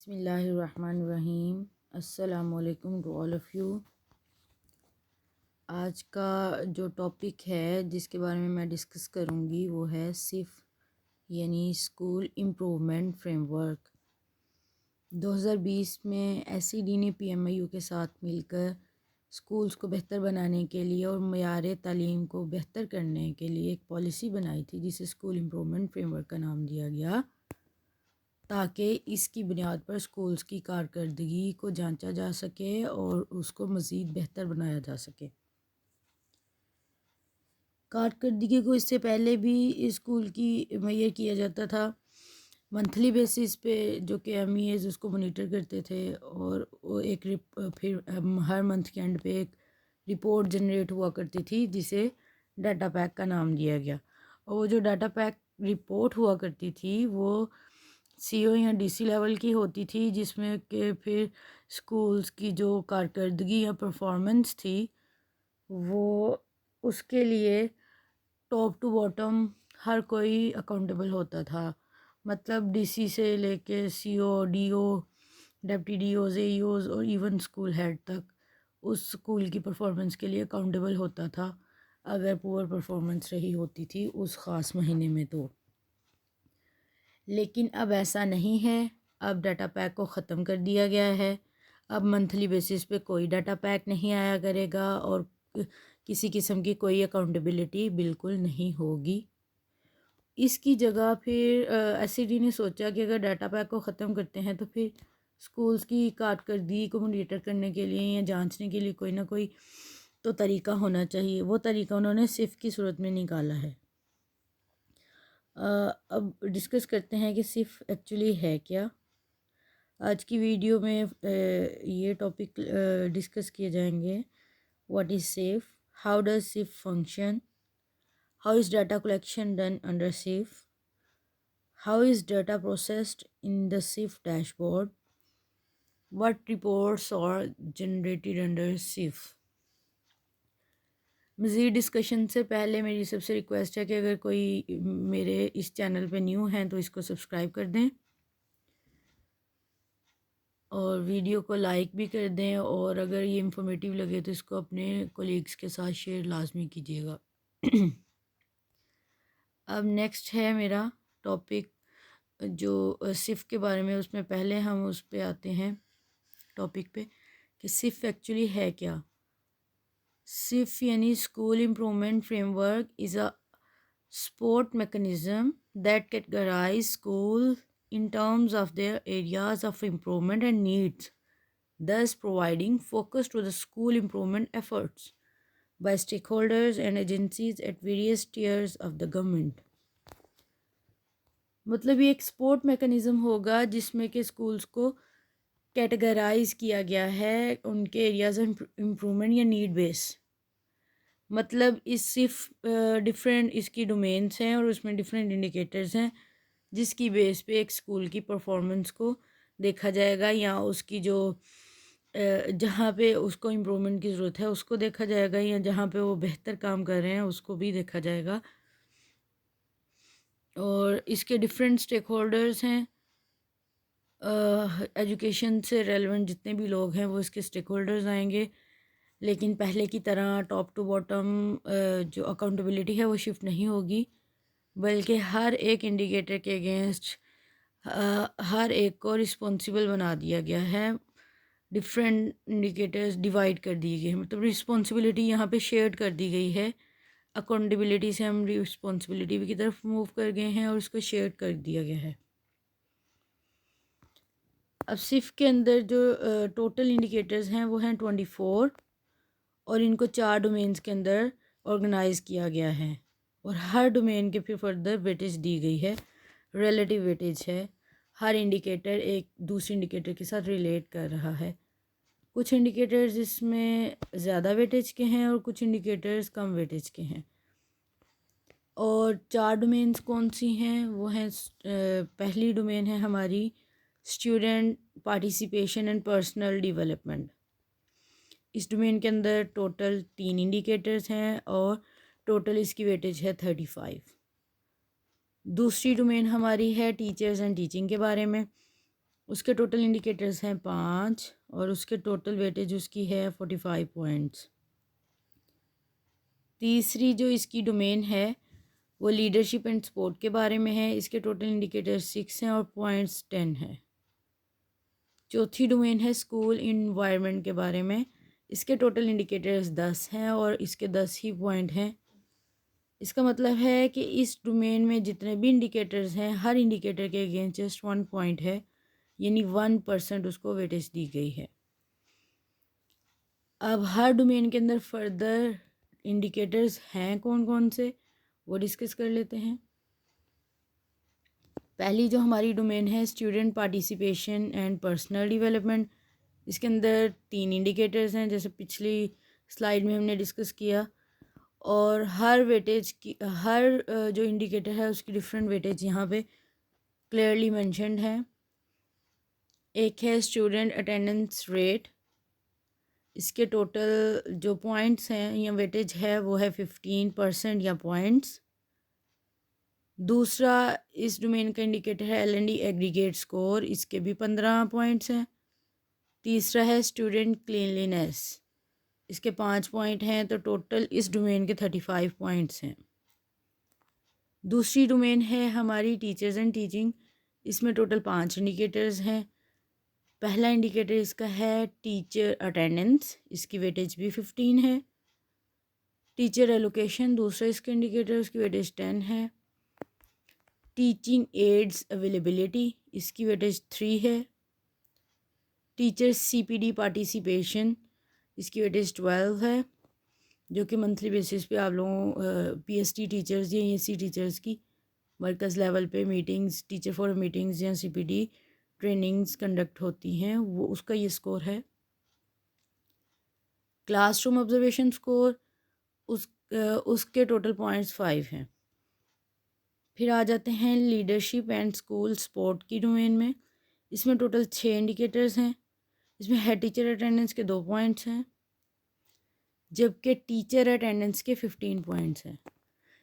बिस्मिल्लाहिर्रहमानिर्रहीम। अस्सलामुअलैकुम to all of you. आज का जो टॉपिक है जिसके बारे में मैं डिस्कस करूँगी वो है सिफ यानी स्कूल इम्प्रूवमेंट फ्रेमवर्क। 2020 में एससीडी ने पीएमआईयू के साथ मिलकर स्कूल्स को बेहतर बनाने के लिए और मयार तालीम को बेहतर करने के लिए एक पॉलिसी बनाई थी जिसे स्कूल इम्प्रूवमेंट फ्रेमवर्क का नाम दिया गया, ताकि इसकी बुनियाद पर स्कूल्स की कारकर्दगी को जांचा जा सके और उसको मज़ीद बेहतर बनाया जा सके। कारकर्दगी को इससे पहले भी स्कूल की मुहैया किया जाता था मंथली बेसिस पे, जो कि एमईएज उसको मोनीटर करते थे और वो फिर हर मंथ के एंड पे एक रिपोर्ट जनरेट हुआ करती थी जिसे डाटा पैक का नाम दिया गया। और वो जो डाटा पैक रिपोर्ट हुआ करती थी वो सीओ या डीसी लेवल की होती थी, जिसमें कि फिर स्कूल्स की जो कारकर्दगी या परफॉर्मेंस थी वो उसके लिए टॉप टू बॉटम हर कोई अकाउंटेबल होता था। मतलब डीसी से लेके सीओ, डीओ, डिप्टी डीओज, एईओज और इवन स्कूल हेड तक उस स्कूल की परफॉर्मेंस के लिए अकाउंटेबल होता था अगर पुअर परफॉर्मेंस रही होती थी उस ख़ास महीने में तो। लेकिन अब ऐसा नहीं है। अब डाटा पैक को ख़त्म कर दिया गया है। अब मंथली बेसिस पे कोई डाटा पैक नहीं आया करेगा और किसी किस्म की कोई अकाउंटेबिलिटी बिल्कुल नहीं होगी। इसकी जगह फिर एससीडी ने सोचा कि अगर डाटा पैक को ख़त्म करते हैं तो फिर स्कूल्स की कारकर्दगी को मॉनिटर करने के लिए या जांचने के लिए कोई ना कोई तो तरीका होना चाहिए। वो तरीका उन्होंने सिर्फ की सूरत में निकाला है। अब डिस्कस करते हैं कि सिर्फ एक्चुअली है क्या। आज की वीडियो में ये टॉपिक डिस्कस किए जाएंगे। What is SIF, how does SIF function, how is data collection done under SIF, how is data processed in the SIF dashboard, what reports are generated under SIF. मज़ीद discussion से पहले मेरी सबसे request है कि अगर कोई मेरे इस चैनल पे न्यू हैं तो इसको सब्सक्राइब कर दें और वीडियो को लाइक भी कर दें, और अगर ये इंफॉर्मेटिव लगे तो इसको अपने कोलीग्स के साथ शेयर लाजमी कीजिएगा। अब नेक्स्ट है मेरा टॉपिक जो सिफ के बारे में। उसमें पहले हम उस पे आते हैं टॉपिक पे कि सिफ एक्चुअली है क्या। सिफ यानी school improvement framework is a support mechanism that categorize schools in terms of their areas of improvement and needs, thus providing focus to the school improvement efforts by stakeholders and agencies at various tiers of the government. मतलब ये एक support mechanism होगा जिसमें कि schools को categorise किया गया है उनके एरियाज ऑफ इम्प्रूवमेंट या नीड बेस। मतलब इस सिर्फ डिफरेंट इसकी डोमेन्स हैं और उसमें डिफरेंट इंडिकेटर्स हैं जिसकी बेस पे एक स्कूल की परफॉर्मेंस को देखा जाएगा या उसकी जो जहाँ पे उसको इम्प्रूवमेंट की ज़रूरत है उसको देखा जाएगा, या जहाँ पे वो बेहतर काम कर रहे हैं उसको भी देखा जाएगा। और इसके डिफरेंट स्टेक होल्डर्स हैं। एजुकेशन से रेलेवेंट जितने भी लोग हैं वो इसके स्टेक होल्डर्स आएंगे, लेकिन पहले की तरह टॉप टू बॉटम जो अकाउंटेबिलिटी है वो शिफ्ट नहीं होगी, बल्कि हर एक इंडिकेटर के अगेंस्ट हर एक को रिस्पॉन्सिबल बना दिया गया है। डिफरेंट इंडिकेटर्स डिवाइड कर दिए गए हैं, मतलब रिस्पॉन्सिबिलिटी यहाँ पे शेयर कर दी गई है। अकाउंटेबिलिटी से हम रिस्पॉन्सिबिलिटी की तरफ मूव कर गए हैं और उसको शेयर कर दिया गया है। अब सिर्फ के अंदर जो टोटल इंडिकेटर्स हैं वो हैं 24 और इनको 4 डोमेन्स के अंदर ऑर्गेनाइज किया गया है और हर डोमेन के फिर फर्दर वेटेज दी गई है। रिलेटिव वेटेज है, हर इंडिकेटर एक दूसरे इंडिकेटर के साथ रिलेट कर रहा है। कुछ इंडिकेटर्स इसमें ज़्यादा वेटेज के हैं और कुछ इंडिकेटर्स कम वेटेज के हैं। और 4 डोमेन्स कौन सी हैं वो हैं, पहली डोमेन है हमारी student participation and personal development. इस डोमेन के अंदर टोटल 3 इंडिकेटर्स हैं और टोटल इसकी वेटेज है 35। दूसरी डोमेन हमारी है टीचर्स एंड टीचिंग के बारे में। उसके टोटल इंडिकेटर्स हैं 5 और उसके टोटल वेटेज उसकी है 45 पॉइंट्स। तीसरी जो इसकी डोमेन है वो लीडरशिप एंड सपोर्ट के बारे में है। इसके टोटल इंडिकेटर्स 6 हैं और पॉइंट्स 10 है। चौथी डोमेन है स्कूल इन्वायरमेंट के बारे में। इसके टोटल इंडिकेटर्स 10 हैं और इसके 10 ही पॉइंट हैं। इसका मतलब है कि इस डोमेन में जितने भी इंडिकेटर्स हैं हर इंडिकेटर के अगेंस्ट जस्ट 1 पॉइंट है, यानी 1% उसको वेटेज दी गई है। अब हर डोमेन के अंदर फर्दर इंडिकेटर्स हैं कौन कौन से, वो डिस्कस कर लेते हैं। पहली जो हमारी डोमेन है student participation and personal development, इसके अंदर 3 इंडिकेटर्स हैं जैसे पिछली स्लाइड में हमने डिस्कस किया, और हर वेटेज की जो इंडिकेटर है उसकी डिफरेंट वेटेज यहाँ पे क्लियरली मेंशन्ड है। एक है स्टूडेंट अटेंडेंस रेट, इसके टोटल जो पॉइंट्स हैं या वेटेज है वो है 15% या पॉइंट्स। दूसरा इस डोमेन का इंडिकेटर है L&D एग्रीगेट स्कोर, इसके भी 15 पॉइंट्स हैं। तीसरा है स्टूडेंट क्लीनलीनेस, इसके 5 पॉइंट हैं, तो टोटल इस डोमेन के 35 पॉइंट्स हैं। दूसरी डोमेन है हमारी टीचर्स एंड टीचिंग, इसमें टोटल 5 इंडिकेटर्स हैं। पहला इंडिकेटर इसका है टीचर अटेंडेंस, इसकी वेटेज भी 15 है। टीचर एलोकेशन दूसरा इसका इंडिकेटर, उसकी वेटेज 10 है। टीचिंग एड्स अवेलेबिलिटी, इसकी वेटेज 3 है। टीचर CPD पार्टिसिपेशन, इसकी वेटेज 12 है, जो कि मंथली बेसिस पे आप लोगों PST टीचर्स या ESC टीचर्स की मरकज़ लेवल पे मीटिंग्स, टीचर फॉर मीटिंग्स या CPD ट्रेनिंग्स कंडक्ट होती हैं, वो उसका ये स्कोर है। क्लासरूम ऑब्जर्वेशन स्कोर उसके टोटल पॉइंट्स 5 हैं। फिर आ जाते हैं लीडरशिप एंड स्कूल सपोर्ट की डोमेन में, इसमें टोटल 6 इंडिकेटर्स हैं। इसमें हेड टीचर अटेंडेंस के 2 पॉइंट्स हैं, जबकि टीचर अटेंडेंस के 15 पॉइंट्स हैं।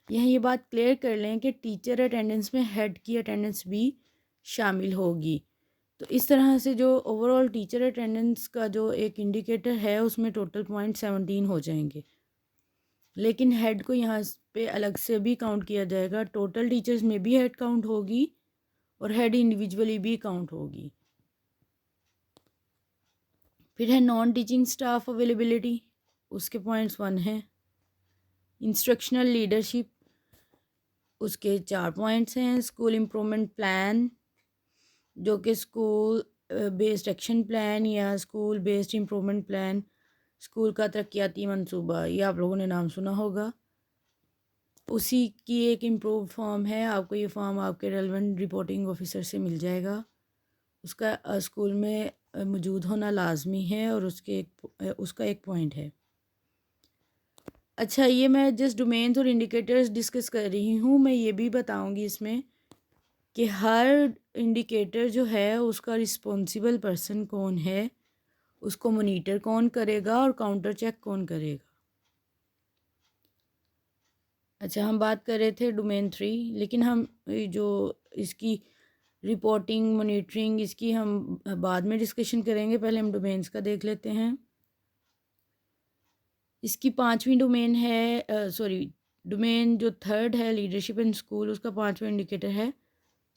यहाँ ये बात क्लियर कर लें कि टीचर अटेंडेंस में हेड की अटेंडेंस भी शामिल होगी। तो इस तरह से जो ओवरऑल टीचर अटेंडेंस का जो एक इंडिकेटर है उसमें टोटल पॉइंट 17 हो जाएंगे, लेकिन हेड को यहाँ पे अलग से भी काउंट किया जाएगा। टोटल टीचर्स में भी हेड काउंट होगी और हेड इंडिविजुअली भी काउंट होगी। फिर है नॉन टीचिंग स्टाफ अवेलेबिलिटी, उसके पॉइंट्स 1 हैं। इंस्ट्रक्शनल लीडरशिप, उसके 4 पॉइंट्स हैं। स्कूल इम्प्रूवमेंट प्लान, जो कि स्कूल बेस्ड एक्शन प्लान या school based improvement plan, school का तरक्याती मंसूबा, ये आप लोगों ने नाम सुना होगा, उसी की एक इम्प्रूव फॉर्म है। आपको ये फॉर्म आपके रेलेवेंट रिपोर्टिंग ऑफिसर से मिल जाएगा। उसका स्कूल में मौजूद होना लाजमी है और उसका एक पॉइंट है। अच्छा, ये मैं जस्ट डोमेन्स और इंडिकेटर्स डिस्कस कर रही हूँ, मैं ये भी बताऊँगी इसमें कि हर इंडिकेटर जो है उसका रिस्पॉन्सिबल पर्सन कौन है, उसको मॉनिटर कौन करेगा और काउंटर चेक कौन करेगा। अच्छा, हम बात कर रहे थे डोमेन 3, लेकिन हम जो इसकी रिपोर्टिंग मॉनिटरिंग इसकी हम बाद में डिस्कशन करेंगे, पहले हम डोमेन्स का देख लेते हैं। इसकी 5वीं डोमेन है डोमेन जो 3rd है लीडरशिप इन स्कूल, उसका 5वां इंडिकेटर है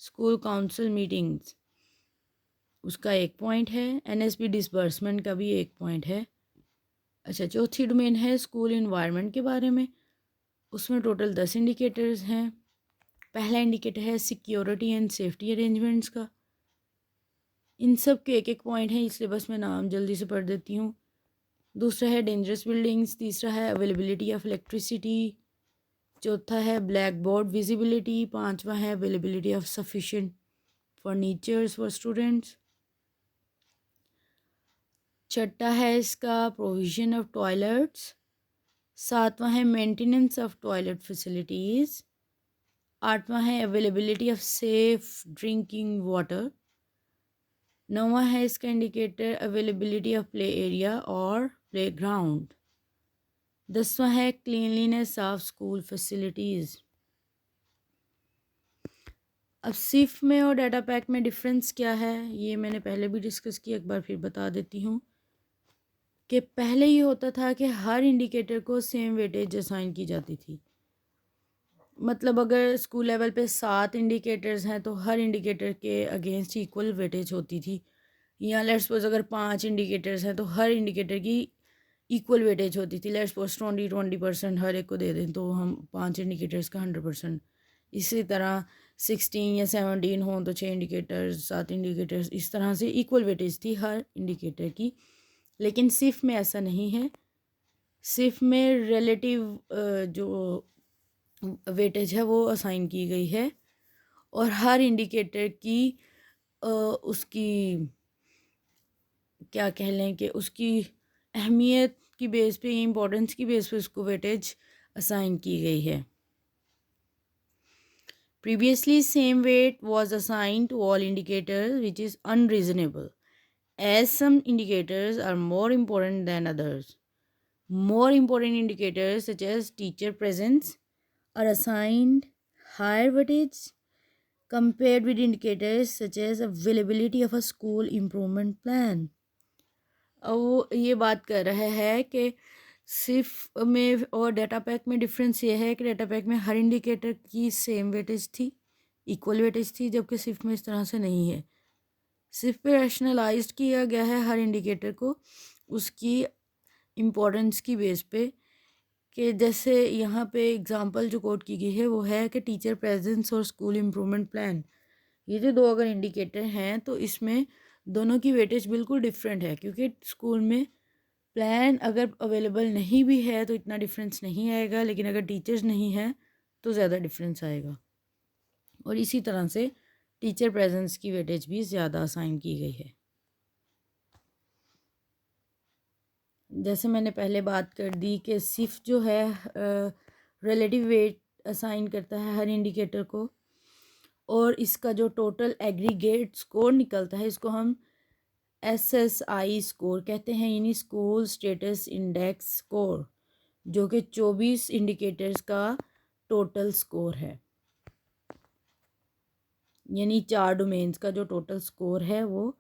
स्कूल काउंसिल मीटिंग्स, उसका 1 पॉइंट है। NSP डिसबर्समेंट का भी 1 पॉइंट है। अच्छा, चौथी डोमेन है स्कूल इन्वायरमेंट के बारे में, उसमें टोटल 10 इंडिकेटर्स हैं। पहला इंडिकेटर है सिक्योरिटी एंड सेफ्टी अरेंजमेंट्स का, इन सब के 1 पॉइंट है, इसलिए बस मैं नाम जल्दी से पढ़ देती हूँ। दूसरा है डेंजरस बिल्डिंग्स, तीसरा है अवेलेबिलिटी ऑफ इलेक्ट्रिसिटी, चौथा है ब्लैक बोर्ड विजिबिलिटी, 5वां है availability of sufficient furnitures for students, छठा है इसका प्रोविजन ऑफ टॉयलेट्स, 7वां है मेंटेनेंस ऑफ टॉयलेट फैसिलिटीज़, 8वां है availability of safe drinking water, 9वां है इसका indicator availability of play area और प्ले ग्राउंड, 10वां है क्लीनलीनेस ऑफ स्कूल फैसिलिटीज़। अब सिफ में और डाटा पैक में डिफरेंस क्या है, ये मैंने पहले भी डिस्कस किया, एक बार फिर बता देती हूँ कि पहले ये होता था कि हर इंडिकेटर को सेम वेटेज असाइन की जाती थी। मतलब अगर स्कूल लेवल पे 7 इंडिकेटर्स हैं तो हर इंडिकेटर के अगेंस्ट इक्वल वेटेज होती थी। या लेट्स सपोज अगर 5 इंडिकेटर्स हैं तो हर इंडिकेटर की इक्वल वेटेज होती थी। लेट्स सपोज 20% हर एक को दे दें तो हम 5 इंडिकेटर्स का 100%। इसी तरह 16 या 17 हों तो 6 इंडिकेटर्स, 7 इंडिकेटर्स, इस तरह से इक्वल वेटेज थी हर इंडिकेटर की। लेकिन सिर्फ में ऐसा नहीं है। सिर्फ में रिलेटिव जो वेटेज है वो असाइन की गई है और हर इंडिकेटर की उसकी क्या कह लें कि उसकी अहमियत की बेस पे, इम्पोर्टेंस की बेस पे उसको वेटेज असाइन की गई है। Previously, same weight was assigned to all indicators, which is unreasonable, as some indicators are more important than others. More important indicators, such as teacher presence, are assigned higher weightage compared with indicators such as availability of a school improvement plan. अब वो ये बात कर रहा है कि सिर्फ में और डाटा पैक में डिफरेंस ये है कि डाटा पैक में हर इंडिकेटर की सेम वेटेज थी, इक्वल वेटेज थी, जबकि सिर्फ में इस तरह से नहीं है। सिर्फ पे रैशनलाइज्ड किया गया है हर इंडिकेटर को उसकी इम्पोर्टेंस की बेस पे, कि जैसे यहाँ पे एग्जांपल जो कोट की गई है वो है कि टीचर प्रेजेंस और स्कूल इम्प्रूवमेंट प्लान, ये जो दो अगर इंडिकेटर हैं तो इसमें दोनों की वेटेज बिल्कुल डिफरेंट है, क्योंकि स्कूल में प्लान अगर अवेलेबल नहीं भी है तो इतना डिफरेंस नहीं आएगा, लेकिन अगर टीचर्स नहीं हैं तो ज़्यादा डिफरेंस आएगा। और इसी तरह से टीचर प्रेजेंस की वेटेज भी ज़्यादा असाइन की गई है। जैसे मैंने पहले बात कर दी कि सिर्फ जो है रिलेटिव वेट असाइन करता है हर इंडिकेटर को, और इसका जो टोटल एग्रीगेट स्कोर निकलता है इसको हम SSI स्कोर कहते हैं, यानी स्कूल स्टेटस इंडेक्स स्कोर, जो कि 24 इंडिकेटर्स का टोटल स्कोर है। यानी 4 डोमेन्स का जो टोटल स्कोर है वो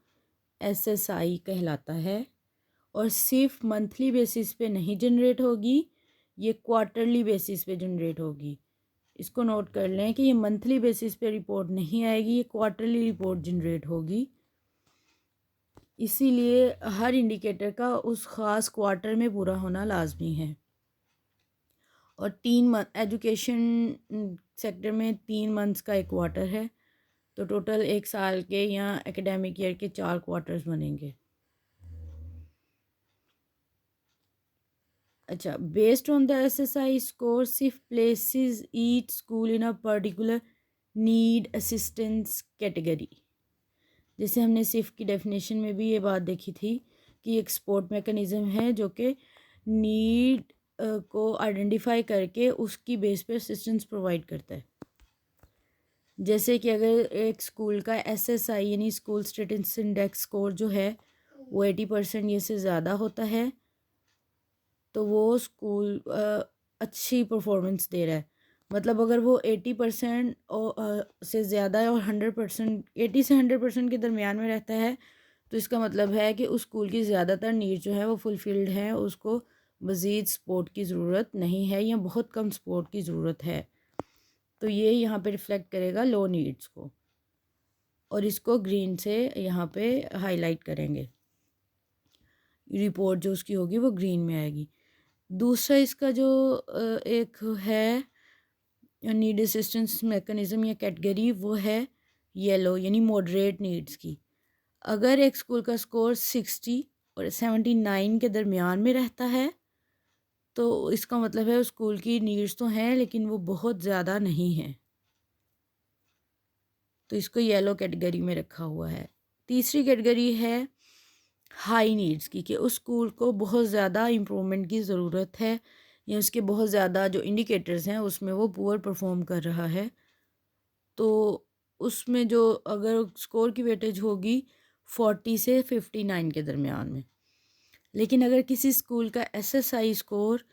SSI कहलाता है। और सिर्फ मंथली बेसिस पे नहीं जनरेट होगी, ये क्वार्टरली बेसिस पे जनरेट होगी। इसको नोट कर लें कि ये मंथली बेसिस पे रिपोर्ट नहीं आएगी, ये क्वार्टरली रिपोर्ट जनरेट होगी। इसीलिए हर इंडिकेटर का उस ख़ास क्वार्टर में पूरा होना लाजमी है। और 3 मंथ एजुकेशन सेक्टर में 3 मंथ्स का एक क्वार्टर है, तो टोटल एक साल के या एकेडमिक ईयर के 4 क्वार्टर्स बनेंगे। अच्छा, based on the SSI score SIF places each school in a particular need assistance category. जैसे हमने सिर्फ की डेफिनेशन में भी ये बात देखी थी कि एक सपोर्ट मैकेनिज़्म है जो कि नीड को आइडेंटिफाई करके उसकी बेस पे असिस्टेंस प्रोवाइड करता है। जैसे कि अगर एक स्कूल का SSI यानी स्कूल स्टेटस इंडेक्स स्कोर जो है वो 80% ये से ज़्यादा होता है तो वो स्कूल अच्छी परफॉर्मेंस दे रहा है। मतलब अगर वो 80% से ज़्यादा है और 100%, 80 से 100% के दरमियान में रहता है, तो इसका मतलब है कि उस स्कूल की ज़्यादातर नीड जो है वो फुलफिल्ड है, उसको मज़ीद सपोर्ट की ज़रूरत नहीं है या बहुत कम सपोर्ट की ज़रूरत है। तो ये यहाँ पे रिफ़्लेक्ट करेगा लो नीड्स को, और इसको ग्रीन से यहाँ पे हाईलाइट करेंगे। रिपोर्ट जो उसकी होगी वो ग्रीन में आएगी। दूसरा इसका जो एक है नीड असिस्टेंस मैकेनिज़्म या कैटेगरी, वो है येलो यानी मॉडरेट नीड्स की। अगर एक स्कूल का स्कोर 60 और 79 के दरमियान में रहता है तो इसका मतलब है उस स्कूल की नीड्स तो हैं लेकिन वो बहुत ज़्यादा नहीं हैं, तो इसको येलो कैटेगरी में रखा हुआ है। तीसरी कैटेगरी है हाई नीड्स की, कि उस स्कूल को बहुत ज़्यादा इम्प्रूवमेंट की ज़रूरत है या उसके बहुत ज़्यादा जो इंडिकेटर्स हैं उसमें वो पुअर परफॉर्म कर रहा है, तो उसमें जो अगर स्कोर की वेटेज होगी 40 से 59 के दरमियान में। लेकिन अगर किसी स्कूल का SSI स्कोर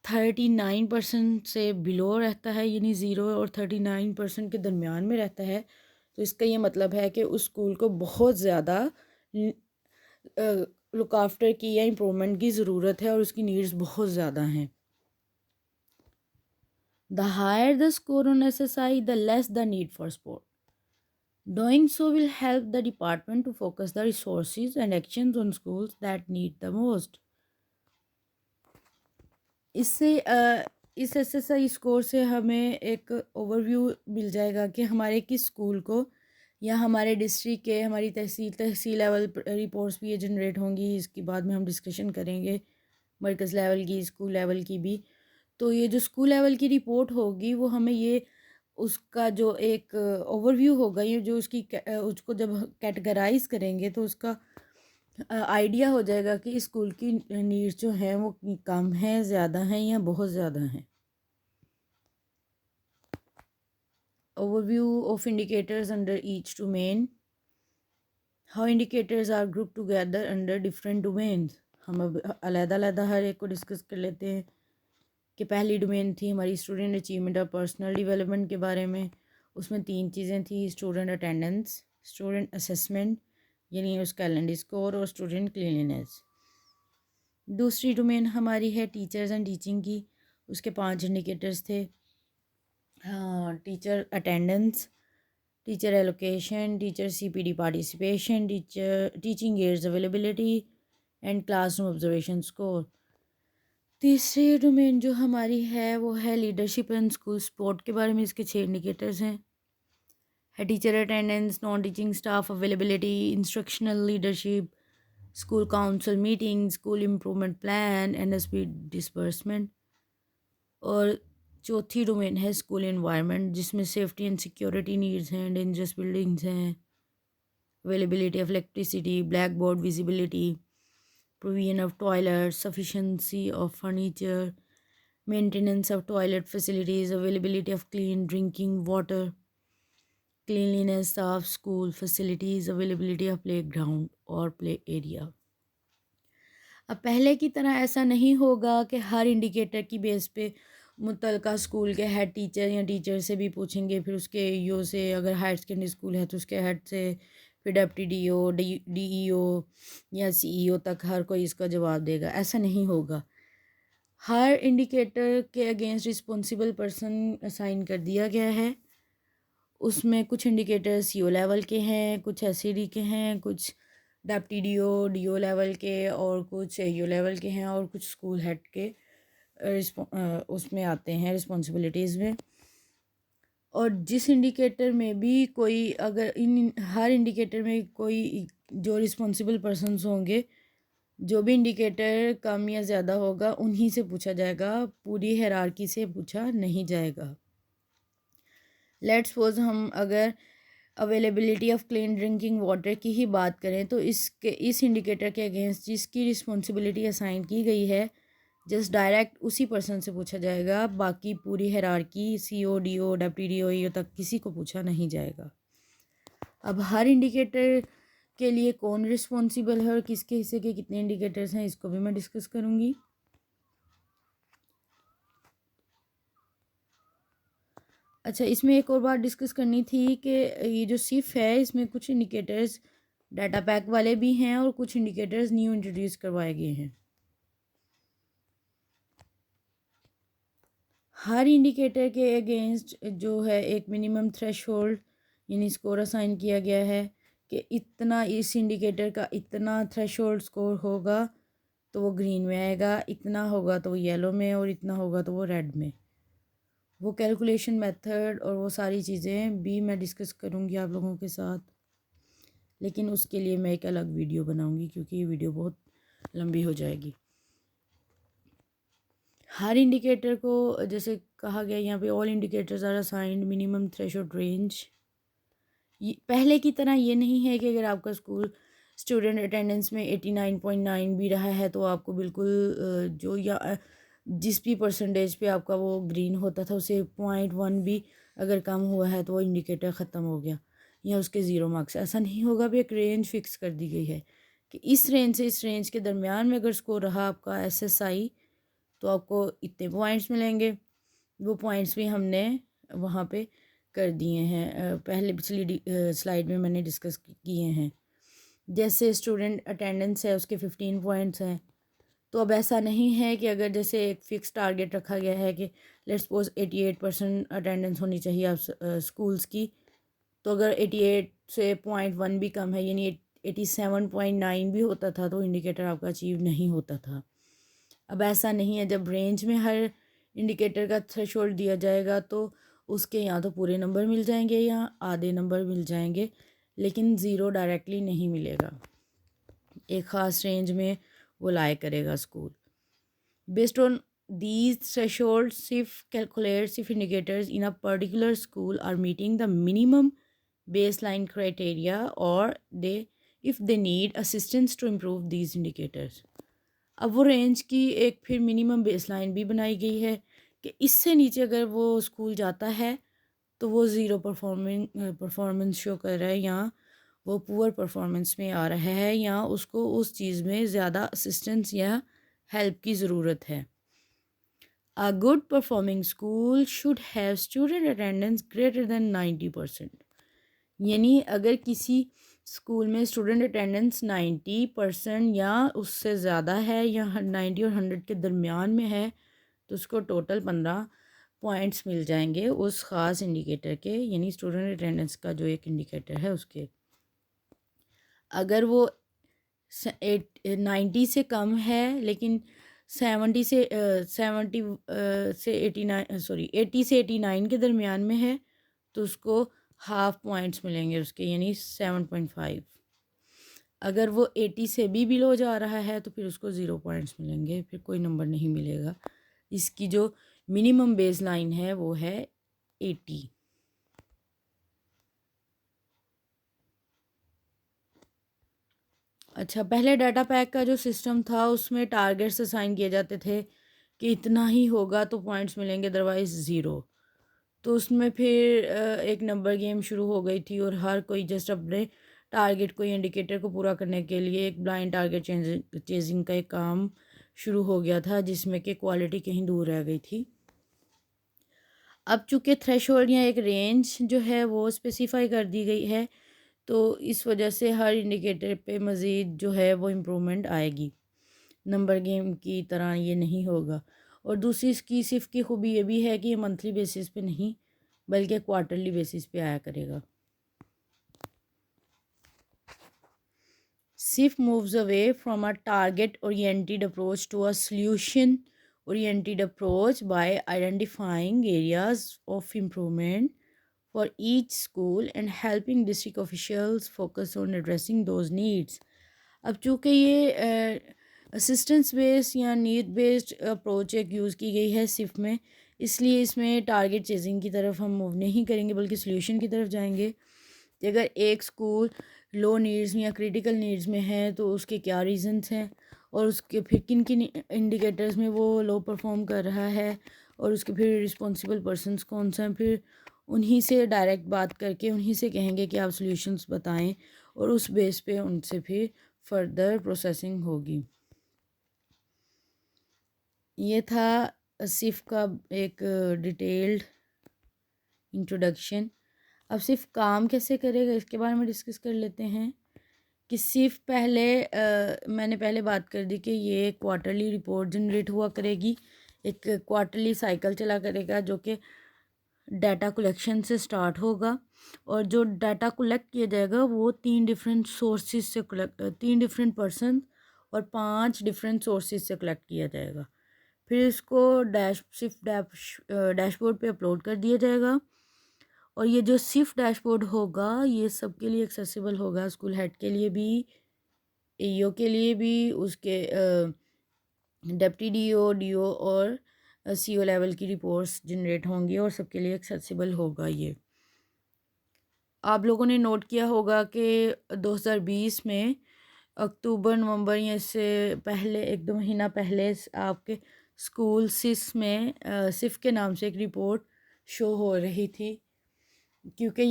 39% से बिलो रहता है, यानी 0 और 39% के दरमियान में रहता है, तो इसका ये मतलब है कि उस स्कूल को बहुत ज़्यादा लुक आफ्टर की या इम्प्रूवमेंट की ज़रूरत है और उसकी नीड्स बहुत ज़्यादा हैं। The higher the score on SSI, the less the need for support. Doing so will help the department to focus the resources and actions on schools that need the most. इससे इस SSI score से हमें एक overview मिल जाएगा कि हमारे किस school को या हमारे डिस्ट्रिक्ट के, हमारी तहसील लेवल रिपोर्ट्स भी ये जनरेट होंगी। इसके बाद में हम डिस्कशन करेंगे मरकज़ लेवल की, स्कूल लेवल की भी। तो ये जो स्कूल लेवल की रिपोर्ट होगी वो हमें ये उसका जो एक ओवरव्यू होगा, ये जो उसको जब कैटेगराइज करेंगे तो उसका आइडिया हो जाएगा कि इस स्कूल की नीड्स जो हैं वो कम हैं, ज़्यादा हैं या बहुत ज़्यादा हैं। Overview of indicators under each domain. How indicators are group together under different domains. हम अब अलग-अलग हर एक को डिस्कस कर लेते हैं कि पहली डोमेन थी हमारी स्टूडेंट अचीवमेंट और पर्सनल डेवलपमेंट के बारे में। उसमें 3 चीज़ें थी, स्टूडेंट अटेंडेंस, स्टूडेंट असेसमेंट यानी उसका एल स्कोर, और स्टूडेंट क्लीनलीनेस। दूसरी डोमेन हमारी है टीचर्स एंड टीचिंग की। उसके 5 इंडिकेटर्स थे। Teacher attendance, teacher allocation, teacher CPD participation, teaching ads availability and classroom observation score. तीसरी डोमेन जो हमारी है वो है लीडरशिप एंड स्कूल सपोर्ट के बारे में। इसके 6 इंडिकेटर्स हैं। है teacher attendance, non teaching staff availability, instructional leadership, school council meeting, school improvement plan, NSP disbursement. और चौथी डोमेन है स्कूल एनवायरनमेंट, जिसमें सेफ्टी एंड सिक्योरिटी नीड्स हैं, डेंजरस बिल्डिंग्स हैं, availability of electricity, black board visibility, provision of toilets, sufficiency of furniture, maintenance of toilet facilities, availability of clean drinking water, cleanliness of school facilities, availability of playground और play area. अब पहले की तरह ऐसा नहीं होगा कि हर इंडिकेटर की बेस पे मुतलका स्कूल के हेड टीचर या टीचर से भी पूछेंगे, फिर उसके EO से, अगर हायर सेकेंडरी स्कूल है तो उसके हेड से, फिर डिप्टी DO, DEO या CEO तक हर कोई इसका जवाब देगा। ऐसा नहीं होगा। हर इंडिकेटर के अगेंस्ट रिस्पॉन्सिबल पर्सन असाइन कर दिया गया है। उसमें कुछ इंडिकेटर CO लेवल के हैं, कुछ SED के हैं, कुछ डिप्टी DO लेवल के, और कुछ AO लेवल के हैं, और कुछ स्कूल हेड के उसमें आते हैं रिस्पॉन्सिबिलिटीज़ में। और जिस इंडिकेटर में भी कोई, अगर इन हर इंडिकेटर में कोई जो रिस्पॉन्सिबल पर्सन्स होंगे, जो भी इंडिकेटर कम या ज़्यादा होगा उन्हीं से पूछा जाएगा, पूरी हायरार्की से पूछा नहीं जाएगा। लेट्स सपोज हम अगर availability of clean drinking water की ही बात करें तो इस इंडिकेटर के अगेंस्ट जिसकी रिस्पॉन्सिबिलिटी असाइन की गई है, जस्ट डायरेक्ट उसी पर्सन से पूछा जाएगा। बाकी पूरी hierarchy CO, DO, deputy DO, EO तक किसी को पूछा नहीं जाएगा। अब हर इंडिकेटर के लिए कौन रिस्पॉन्सिबल है और किसके हिस्से के कितने इंडिकेटर्स हैं, इसको भी मैं डिस्कस करूँगी। अच्छा, इसमें एक और बात डिस्कस करनी थी कि ये जो सिफ है इसमें कुछ इंडिकेटर्स डाटा पैक वाले भी हैं और कुछ इंडिकेटर्स न्यू इंट्रोड्यूस करवाए गए हैं। हर इंडिकेटर के अगेंस्ट जो है एक मिनिमम थ्रेशोल्ड यानी स्कोर असाइन किया गया है कि इतना इस इंडिकेटर का इतना थ्रेशोल्ड स्कोर होगा तो वो ग्रीन में आएगा, इतना होगा तो वो येलो में, और इतना होगा तो वो रेड में। वो कैलकुलेशन मेथड और वो सारी चीज़ें भी मैं डिस्कस करूँगी आप लोगों के साथ, लेकिन उसके लिए मैं एक अलग वीडियो बनाऊँगी क्योंकि ये वीडियो बहुत लंबी हो जाएगी। हर इंडिकेटर को जैसे कहा गया यहाँ पे, all indicators are assigned minimum threshold range. पहले की तरह ये नहीं है कि अगर आपका स्कूल स्टूडेंट अटेंडेंस में 89.9 भी रहा है तो आपको बिल्कुल जो या जिस भी परसेंटेज पे आपका वो ग्रीन होता था उसे 0.1 भी अगर कम हुआ है तो वो इंडिकेटर ख़त्म हो गया या उसके 0 मार्क्स। ऐसा नहीं होगा। भी एक रेंज फिक्स कर दी गई है कि इस रेंज से इस रेंज के दरमियान में अगर स्कोर रहा आपका SSI तो आपको इतने पॉइंट्स मिलेंगे। वो पॉइंट्स भी हमने वहाँ पे कर दिए हैं, पहले पिछली स्लाइड में मैंने डिस्कस किए हैं। जैसे स्टूडेंट अटेंडेंस है उसके 15 पॉइंट्स हैं। तो अब ऐसा नहीं है कि अगर जैसे एक फ़िक्स टारगेट रखा गया है कि लेट्स सपोज 88% अटेंडेंस होनी चाहिए आप स्कूल्स की, तो अगर 88 से 0.1 भी कम है यानी 87.9 भी होता था तो इंडिकेटर आपका अचीव नहीं होता था। अब ऐसा नहीं है, जब रेंज में हर इंडिकेटर का थ्रेशोल्ड दिया जाएगा तो उसके या तो पूरे नंबर मिल जाएंगे या आधे नंबर मिल जाएंगे, लेकिन ज़ीरो डायरेक्टली नहीं मिलेगा। एक ख़ास रेंज में वो लाया करेगा school. Based on these thresholds, SIF calculates if indicators in a particular school are meeting the minimum baseline criteria or if they need assistance to improve these indicators. अब वो रेंज की एक फिर मिनिमम बेसलाइन भी बनाई गई है कि इससे नीचे अगर वो स्कूल जाता है तो वो ज़ीरो परफॉर्मेंस शो कर रहा है या वो पुअर परफॉर्मेंस में आ रहा है या उसको उस चीज़ में ज़्यादा असिस्टेंस या हेल्प की ज़रूरत है। A good performing school should have student attendance greater than 90%। यानी अगर किसी स्कूल में स्टूडेंट अटेंडेंस 90% या उससे ज़्यादा है या 90 और 100 के दरमियान में है तो उसको टोटल 15 पॉइंट्स मिल जाएंगे उस ख़ास इंडिकेटर के, यानी स्टूडेंट अटेंडेंस का जो एक इंडिकेटर है उसके। अगर वो 90 से कम है लेकिन 70 से 80 से 89 के दरमियान में है तो उसको हाफ पॉइंट्स मिलेंगे उसके, यानी 7.5। अगर वो 80 से भी बिलो जा रहा है तो फिर उसको 0 पॉइंट्स मिलेंगे, फिर कोई नंबर नहीं मिलेगा। इसकी जो मिनिमम बेस लाइन है वो है 80। अच्छा, पहले डाटा पैक का जो सिस्टम था उसमें टारगेट्स असाइन किए जाते थे कि इतना ही होगा तो पॉइंट्स मिलेंगे अदरवाइज़ ज़ीरो। तो उसमें फिर एक नंबर गेम शुरू हो गई थी और हर कोई जस्ट अपने टारगेट को, इंडिकेटर को पूरा करने के लिए एक ब्लाइंड टारगेट चेजिंग का एक काम शुरू हो गया था जिसमें कि क्वालिटी कहीं दूर रह गई थी। अब चूँकि थ्रेशोल्ड या एक रेंज जो है वो स्पेसिफाई कर दी गई है तो इस वजह से हर इंडिकेटर पे मज़ीद जो है वो इम्प्रूवमेंट आएगी। नंबर गेम की तरह ये नहीं होगा। और दूसरी इसकी सिर्फ की खूबी ये भी है कि ये मंथली बेसिस पे नहीं बल्कि क्वार्टरली बेसिस पे आया करेगा। SIF moves away from a target-oriented approach to a solution-oriented approach by identifying areas of improvement for each school and helping district officials focus on addressing those needs। अब चूँकि ये assistance based या need based approach एक use की गई है सिर्फ में, इसलिए इसमें टारगेट चेजिंग की तरफ हम मूव नहीं करेंगे बल्कि सोल्यूशन की तरफ जाएंगे कि अगर एक स्कूल लो नीड्स या क्रिटिकल नीड्स में है तो उसके क्या रीज़न्स हैं और उसके फिर किन किन इंडिकेटर्स में वो लो परफॉर्म कर रहा है और उसके फिर रिस्पॉन्सिबल पर्सनस कौन से हैं, फिर उन्हीं से डायरेक्ट बात करके उन्हीं से कहेंगे कि आप सॉल्यूशंस बताएं और उस बेस पे उनसे फिर फर्दर प्रोसेसिंग होगी। ये था सिर्फ का एक डिटेल्ड इंट्रोडक्शन। अब सिर्फ काम कैसे करेगा इसके बारे में डिस्कस कर लेते हैं कि सिर्फ पहले मैंने पहले बात कर दी कि ये क्वार्टरली रिपोर्ट जनरेट हुआ करेगी, एक क्वार्टरली साइकिल चला करेगा जो कि डाटा कलेक्शन से स्टार्ट होगा और जो डाटा कलेक्ट किया जाएगा वो 3 डिफरेंट सोर्सेज से कलेक्ट 3 डिफरेंट पर्सन और 5 डिफरेंट सोर्सेज से कलेक्ट किया जाएगा। फिर इसको डैशबोर्ड पे अपलोड कर दिया जाएगा और ये जो सिर्फ डैशबोर्ड होगा ये सबके लिए एक्सेसिबल होगा, स्कूल हेड के लिए भी, ईओ के लिए भी, उसके डिप्टी डीओ और सीओ लेवल की रिपोर्ट्स जनरेट होंगी और सबके लिए एक्सेसिबल होगा। ये आप लोगों ने नोट किया होगा कि 2020 में अक्टूबर नवंबर या इससे पहले 1-2 महीना पहले आपके स्कूल सिस में सिफ के नाम से एक रिपोर्ट शो हो रही थी क्योंकि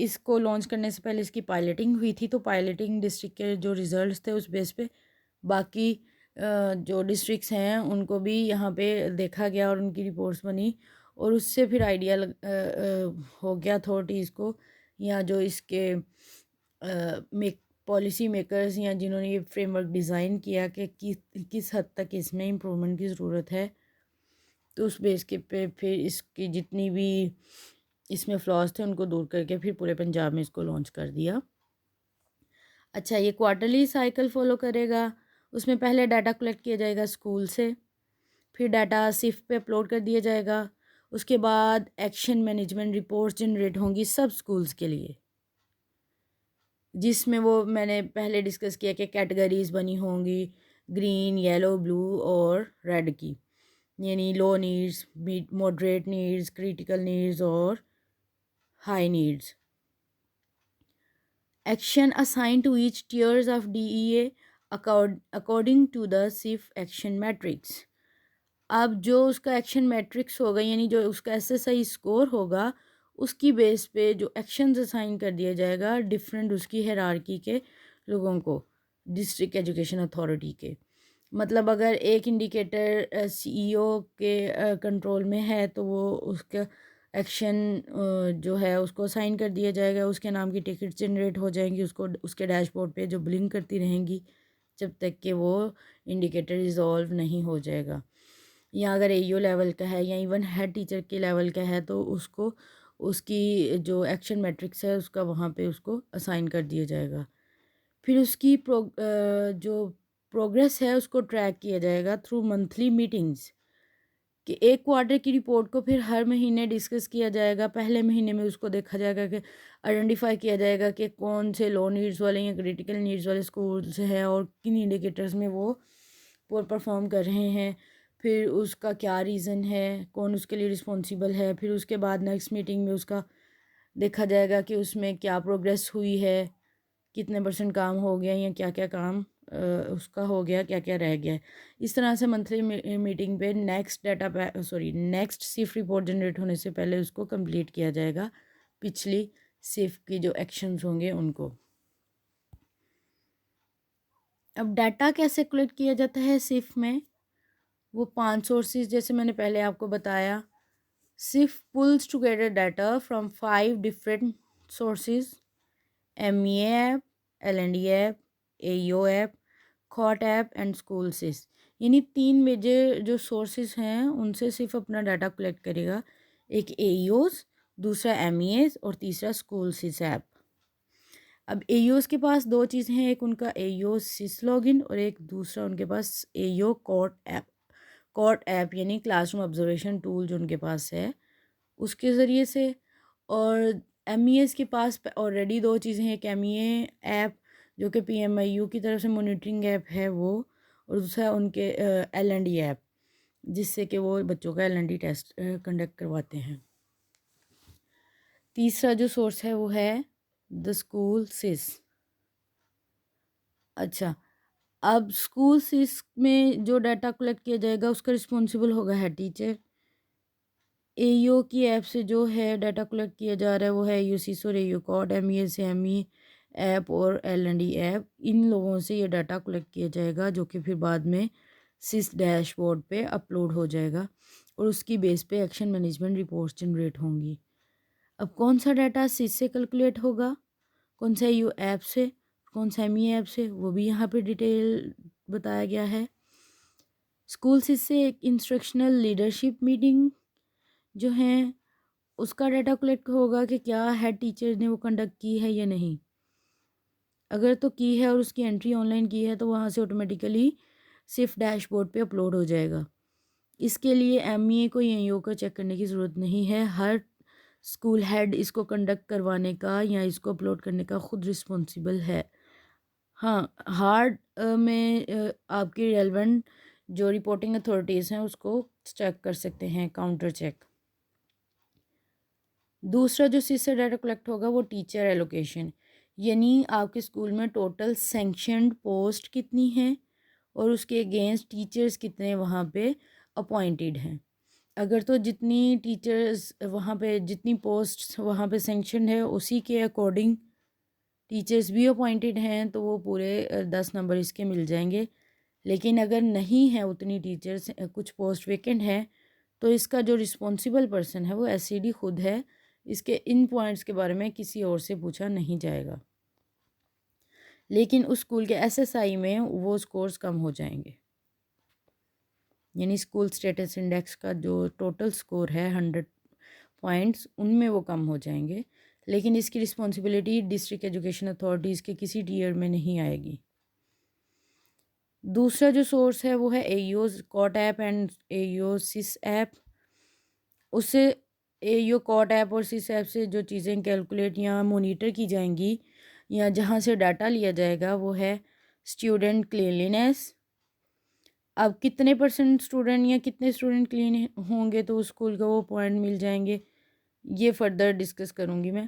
इसको लॉन्च करने से पहले इसकी पायलटिंग हुई थी। तो पायलटिंग डिस्ट्रिक्ट के जो रिज़ल्ट्स थे उस बेस पे बाकी जो डिस्ट्रिक्ट्स हैं उनको भी यहाँ पे देखा गया और उनकी रिपोर्ट्स बनी, और उससे फिर आइडिया हो गया अथॉरिटीज़ को, या जो इसके मेक पॉलिसी मेकर्स या जिन्होंने ये फ्रेमवर्क डिज़ाइन किया कि किस हद तक इसमें इम्प्रूवमेंट की ज़रूरत है। तो उस बेस के पे फिर इसकी जितनी भी इसमें फ्लॉज थे उनको दूर करके फिर पूरे पंजाब में इसको लॉन्च कर दिया। अच्छा, ये क्वार्टरली साइकिल फॉलो करेगा। उसमें पहले डाटा कलेक्ट किया जाएगा स्कूल से, फिर डाटा सिफ्ट पे अपलोड कर दिया जाएगा। उसके बाद एक्शन मैनेजमेंट रिपोर्ट्स जनरेट होंगी सब स्कूल्स के लिए, जिसमें वो मैंने पहले डिस्कस किया कि कैटेगरीज बनी होंगी ग्रीन, येलो, ब्लू और रेड की, यानी low needs, moderate needs, critical needs और high needs. Action assigned to each tiers of DEA according to the SIF action matrix। अब जो उसका एक्शन मैट्रिक्स होगा, यानी जो उसका SSI स्कोर होगा, उसकी बेस पे जो एक्शंस असाइन कर दिया जाएगा डिफरेंट उसकी हायरार्की के लोगों को, डिस्ट्रिक्ट एजुकेशन अथॉरिटी के। मतलब अगर एक इंडिकेटर CEO के कंट्रोल में है तो वो उसका एक्शन जो है उसको असाइन कर दिया जाएगा, उसके नाम की टिकट जनरेट हो जाएंगी, उसको उसके डैशबोर्ड पे जो ब्लिंक करती रहेंगी जब तक कि वो इंडिकेटर रिजॉल्व नहीं हो जाएगा। या अगर AEO लेवल का है या इवन हेड टीचर के लेवल का है तो उसको उसकी जो एक्शन मैट्रिक्स है उसका वहाँ पे उसको असाइन कर दिया जाएगा। फिर उसकी जो प्रोग्रेस है उसको ट्रैक किया जाएगा थ्रू मंथली मीटिंग्स, कि एक क्वार्टर की रिपोर्ट को फिर हर महीने डिस्कस किया जाएगा। पहले महीने में उसको देखा जाएगा कि आइडेंटिफाई किया जाएगा कि कौन से लो नीड्स वाले या क्रिटिकल नीड्स वाले स्कूल्स हैं और किन इंडिकेटर्स में वो पुअर परफॉर्म कर रहे हैं, फिर उसका क्या रीज़न है, कौन उसके लिए रिस्पॉन्सिबल है। फिर उसके बाद नेक्स्ट मीटिंग में उसका देखा जाएगा कि उसमें क्या प्रोग्रेस हुई है, कितने % काम हो गया या क्या क्या काम उसका हो गया, क्या क्या रह गया है। इस तरह से मंथली मीटिंग पे नेक्स्ट सिफ रिपोर्ट जनरेट होने से पहले उसको कंप्लीट किया जाएगा, पिछली सिफ की जो एक्शंस होंगे उनको। अब डाटा कैसे कलेक्ट किया जाता है सिफ में, वो 5 सोर्सेज जैसे मैंने पहले आपको बताया। SIF pulls together data from 5 different sources, MEA app, LND app, AEO app, खॉट ऐप एंड स्कूल सिस, यानी 3 मेजर जो सोर्सेज हैं उनसे सिर्फ अपना डाटा कलेक्ट करेगा। एक AEOs, दूसरा MEAs और तीसरा स्कूल सिस ऐप। अब AEOs के पास 2 चीज़ें हैं, एक उनका AEO सिस लॉगिन और एक दूसरा उनके पास AEO COT app. COT app यानी क्लासरूम ऑब्जर्वेशन टूल जो उनके पास है उसके ज़रिए से। और MEAs के पास ऑलरेडी 2 चीज़ें हैं, एक MEA ऐप जो कि PMIU की तरफ से मॉनिटरिंग ऐप है वो, और दूसरा उनके LND ऐप जिससे कि वो बच्चों का LND टेस्ट कंडक्ट करवाते हैं। तीसरा जो सोर्स है वो है द स्कूल सिस। अच्छा, अब स्कूल सिस में जो डाटा कलेक्ट किया जाएगा उसका रिस्पॉन्सिबल होगा हेड टीचर। AEO की ऐप से जो है डाटा कलेक्ट किया जा रहा है वो है UCIS और AEO कॉड, MEA से ME ऐप और LND ऐप। इन लोगों से ये डाटा कलेक्ट किया जाएगा जो कि फिर बाद में सिस डैशबोर्ड पे अपलोड हो जाएगा और उसकी बेस पे एक्शन मैनेजमेंट रिपोर्ट्स जनरेट होंगी। अब कौन सा डाटा सिस से कैलकुलेट होगा, कौन सा AEO ऐप से, कौन सा MEA ऐप से, वो भी यहाँ पे डिटेल बताया गया है। स्कूल सिस से एक इंस्ट्रक्शनल लीडरशिप मीटिंग जो हैं उसका डाटा कलेक्ट होगा कि क्या हेड टीचर ने वो कंडक्ट की है या नहीं। अगर तो की है और उसकी एंट्री ऑनलाइन की है तो वहाँ से ऑटोमेटिकली सिर्फ डैशबोर्ड पे अपलोड हो जाएगा। इसके लिए MEA को या AEO को चेक करने की ज़रूरत नहीं है, हर स्कूल हेड इसको कंडक्ट करवाने का या इसको अपलोड करने का ख़ुद रिस्पॉन्सिबल है। हाँ, हार्ड में आपकी रेलेवेंट जो रिपोर्टिंग अथॉरिटीज़ हैं उसको चेक कर सकते हैं, काउंटर चेक। दूसरा जो सिस से डाटा कलेक्ट होगा वो टीचर एलोकेशन, यानी आपके स्कूल में टोटल सैंक्शनड पोस्ट कितनी हैं और उसके अगेंस्ट टीचर्स कितने वहाँ पे अपॉइंटेड हैं। अगर तो जितनी टीचर्स वहाँ पे जितनी पोस्ट वहाँ पे सैंक्शनड है उसी के अकॉर्डिंग टीचर्स भी अपॉइंटेड हैं तो वो पूरे 10 नंबर इसके मिल जाएंगे। लेकिन अगर नहीं है उतनी टीचर्स, कुछ पोस्ट वेकेंट है, तो इसका जो रिस्पॉन्सिबल पर्सन है वो एससीडी खुद है। इसके इन पॉइंट्स के बारे में किसी और से पूछा नहीं जाएगा, लेकिन उस स्कूल के एसएसआई में वो स्कोर्स कम हो जाएंगे। यानी स्कूल स्टेटस इंडेक्स का जो टोटल स्कोर है 100 पॉइंट्स, उनमें वो कम हो जाएंगे, लेकिन इसकी रिस्पॉन्सिबिलिटी डिस्ट्रिक्ट एजुकेशन अथॉरिटीज़ के किसी टीयर में नहीं आएगी। दूसरा जो सोर्स है वो है एईओज कॉट app and AEO SIS app. उससे एईओ कॉट ऐप और सिस ऐप से जो चीज़ें कैलकुलेट या मोनीटर की जाएंगी या जहाँ से डाटा लिया जाएगा वो है स्टूडेंट क्लीनलीनेस। अब कितने परसेंट स्टूडेंट या कितने स्टूडेंट क्लीन होंगे तो उस स्कूल का वो पॉइंट मिल जाएंगे, ये फर्दर डिस्कस करूँगी मैं।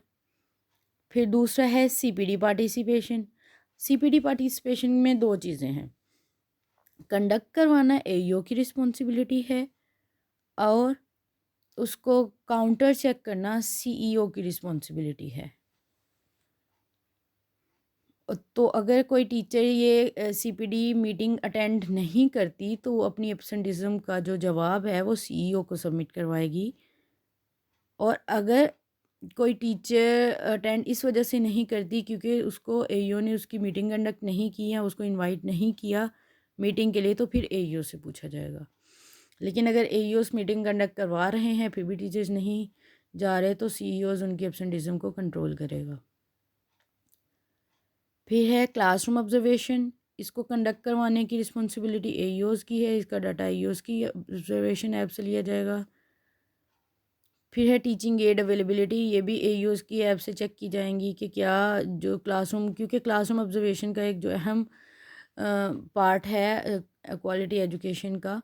फिर दूसरा है सीपीडी पार्टिसिपेशन। सीपीडी पार्टिसिपेशन में दो चीज़ें हैं, कंडक्ट करवाना एईओ की रिस्पॉन्सिबिलिटी है और उसको काउंटर चेक करना सीईओ की रिस्पॉन्सिबिलिटी है। तो अगर कोई टीचर ये सीपीडी मीटिंग अटेंड नहीं करती तो वो अपनी एब्सेंटिज्म का जो जवाब है वो सीईओ को सबमिट करवाएगी। और अगर कोई टीचर अटेंड इस वजह से नहीं करती क्योंकि उसको एईओ ने उसकी मीटिंग कंडक्ट नहीं की या उसको इनवाइट नहीं किया मीटिंग के लिए, तो फिर एईओ से पूछा जाएगा। लेकिन अगर एईओस मीटिंग कंडक्ट करवा रहे हैं फिर भी टीचर्स नहीं जा रहे तो सीईओज उनकी एब्सेंटिज्म को कंट्रोल करेगा। फिर है क्लासरूम ऑब्जर्वेशन। इसको कंडक्ट करवाने की रिस्पॉन्सिबिलिटी एईओस की है, इसका डाटा एईओस की ऑब्जर्वेशन ऐप से लिया जाएगा। फिर है टीचिंग एड अवेलेबिलिटी, ये भी एईओस की ऐप से चेक की जाएंगी कि क्या जो क्लासरूम, क्योंकि क्लासरूम ऑब्जर्वेशन का एक जो अहम पार्ट है क्वालिटी एजुकेशन का,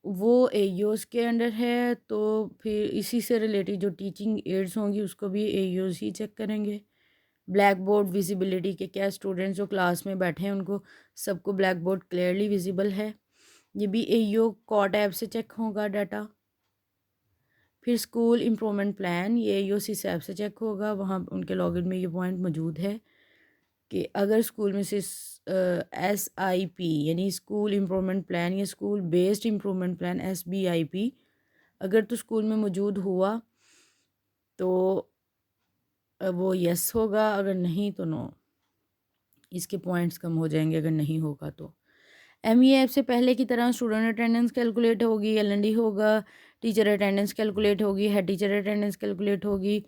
वो एईओस के अंडर है। तो फिर इसी से रिलेटेड जो टीचिंग एड्स होंगी उसको भी एईओस ही चेक करेंगे। ब्लैक बोर्ड विजिबिलिटी के क्या स्टूडेंट्स जो क्लास में बैठे हैं उनको सबको ब्लैक बोर्ड क्लियरली विजिबल है, ये भी एईओ कॉट ऐप से चेक होगा डाटा। फिर स्कूल इम्प्रूवमेंट प्लान, ये एईओ सिस ऐप से चेक होगा, वहाँ उनके लॉगिन में ये पॉइंट मौजूद है कि अगर स्कूल में से SIP यानी स्कूल इम्प्रूवमेंट प्लान या school based improvement plan SBIP अगर तो स्कूल में मौजूद हुआ तो वो यस होगा, अगर नहीं तो नो, इसके पॉइंट्स कम हो जाएंगे अगर नहीं होगा तो। MEA ऐप से पहले की तरह स्टूडेंट अटेंडेंस कैलकुलेट होगी, LND होगा, टीचर अटेंडेंस कैलकुलेट होगी, हेड टीचर अटेंडेंस कैलकुलेट होगी।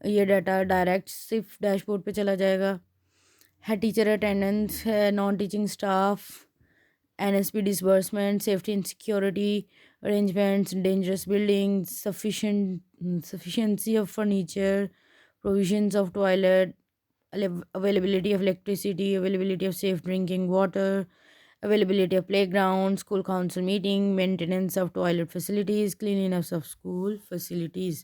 ये डाटा डायरेक्ट सिर्फ डैशबोर्ड पे चला जाएगा। हेड टीचर अटेंडेंस है, non teaching staff, NSP disbursement, safety and security arrangements, dangerous buildings, sufficiency of furniture, provisions of toilet, availability of electricity, availability of safe drinking water, availability of playground, school council meeting, maintenance of toilet facilities, cleanliness of school facilities।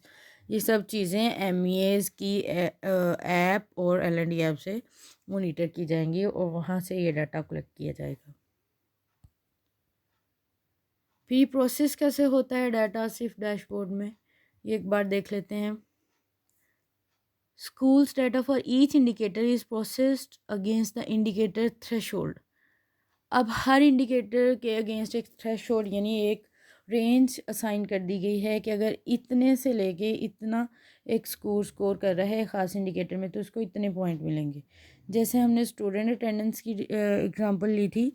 ये सब चीज़ें MEAs की app और LND app से monitor की जाएंगी और वहाँ से ये डाटा कलेक्ट किया जाएगा। फिर प्रोसेस कैसे होता है डाटा सिर्फ डैशबोर्ड में, ये एक बार देख लेते हैं। School's data for each indicator is processed against the indicator threshold। अब हर इंडिकेटर के अगेंस्ट एक थ्रेशोल्ड यानी एक रेंज असाइन कर दी गई है कि अगर इतने से लेके इतना एक स्कूल स्कोर कर रहा है ख़ास इंडिकेटर में तो उसको इतने पॉइंट मिलेंगे। जैसे हमने स्टूडेंट अटेंडेंस की एग्जांपल ली थी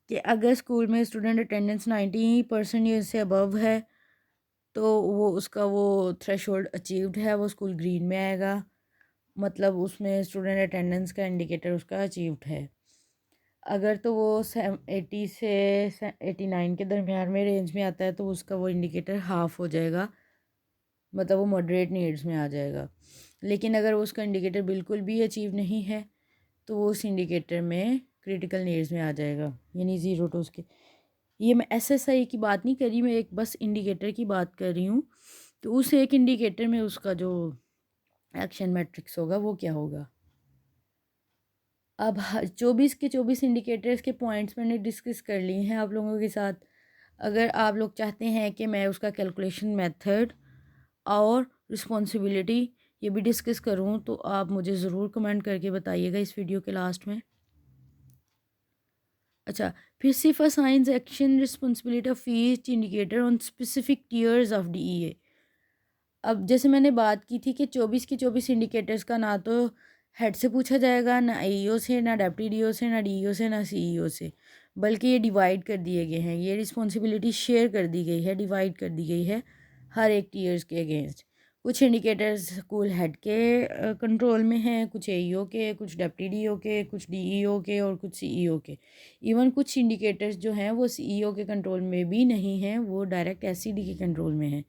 कि अगर स्कूल में स्टूडेंट अटेंडेंस 90% से अबव है तो वो उसका वो थ्रेशोल्ड अचीव्ड है, वो स्कूल ग्रीन में आएगा, मतलब उसमें स्टूडेंट अटेंडेंस का इंडिकेटर उसका अचीव्ड है। अगर तो वो 80 से 89 के दरमियान में रेंज में आता है तो उसका वो इंडिकेटर हाफ हो जाएगा, मतलब वो मॉडरेट नीड्स में आ जाएगा। लेकिन अगर उसका इंडिकेटर बिल्कुल भी अचीव नहीं है तो वो उस इंडिकेटर में क्रिटिकल नीड्स में आ जाएगा, यानी ज़ीरो टू उसके। ये मैं SSI की बात नहीं कर रही, मैं एक बस इंडिकेटर की बात कर रही हूँ। तो उस एक इंडिकेटर में उसका जो एक्शन मैट्रिक्स होगा वो क्या होगा। अब 24 के 24 इंडिकेटर्स के पॉइंट्स मैंने डिस्कस कर लिए हैं आप लोगों के साथ। अगर आप लोग चाहते हैं कि मैं उसका कैलकुलेशन मेथड और रिस्पॉन्सिबिलिटी ये भी डिस्कस करूं तो आप मुझे ज़रूर कमेंट करके बताइएगा इस वीडियो के लास्ट में। अच्छा, फिर सिर्फ assigns action responsibility of each indicator on specific tears of DEA. अब जैसे मैंने बात की थी कि 24 के 24 इंडिकेटर्स का ना तो हेड से पूछा जाएगा, ना एईओ से, ना डेप्टी डीओ से, ना डीईओ से, ना सीईओ से, बल्कि ये डिवाइड कर दिए गए हैं, ये रिस्पॉन्सिबिलिटी शेयर कर दी गई है, डिवाइड कर दी गई है हर एक टीयर्स के अगेंस्ट। कुछ इंडिकेटर्स स्कूल हेड के कंट्रोल में हैं, कुछ एईओ के, कुछ डेप्टी डीओ के, कुछ डीईओ के और कुछ सीईओ के। इवन कुछ इंडिकेटर्स जो हैं वो सीईओ के कंट्रोल में भी नहीं हैं, वो डायरेक्ट एससीडी के कंट्रोल में हैं,